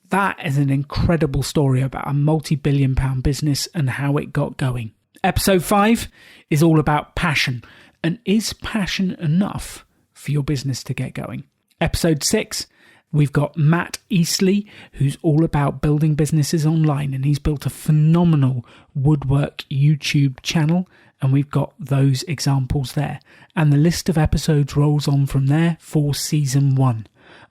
That is an incredible story about a multi-billion-pound business and how it got going. Episode 5 is all about passion. And is passion enough for your business to get going? Episode 6, we've got Matt Eastley, who's all about building businesses online, and he's built a phenomenal woodwork YouTube channel, and we've got those examples there. And the list of episodes rolls on from there for season 1.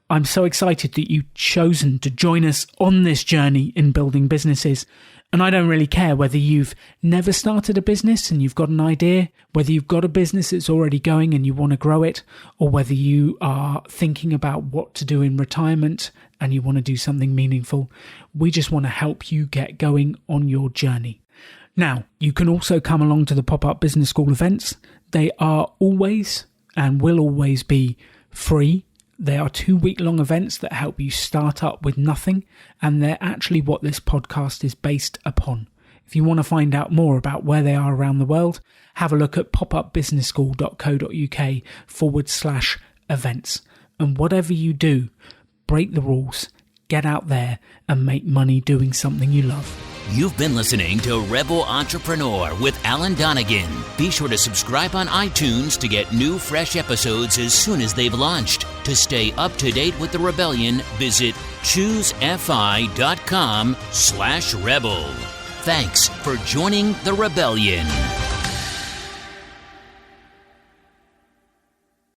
I'm so excited that you've chosen to join us on this journey in building businesses. And I don't really care whether you've never started a business and you've got an idea, whether you've got a business that's already going and you want to grow it, or whether you are thinking about what to do in retirement and you want to do something meaningful. We just want to help you get going on your journey. Now, you can also come along to the Pop-Up Business School events. They are always and will always be free. They are 2-week-long events that help you start up with nothing, and they're actually what this podcast is based upon. If you want to find out more about where they are around the world, have a look at popupbusinessschool.co.uk/events. And whatever you do, break the rules, get out there and make money doing something you love. You've been listening to Rebel Entrepreneur with Alan Donegan. Be sure to subscribe on iTunes to get new, fresh episodes as soon as they've launched. To stay up to date with the Rebellion, visit choosefi.com/rebel. Thanks for joining the Rebellion.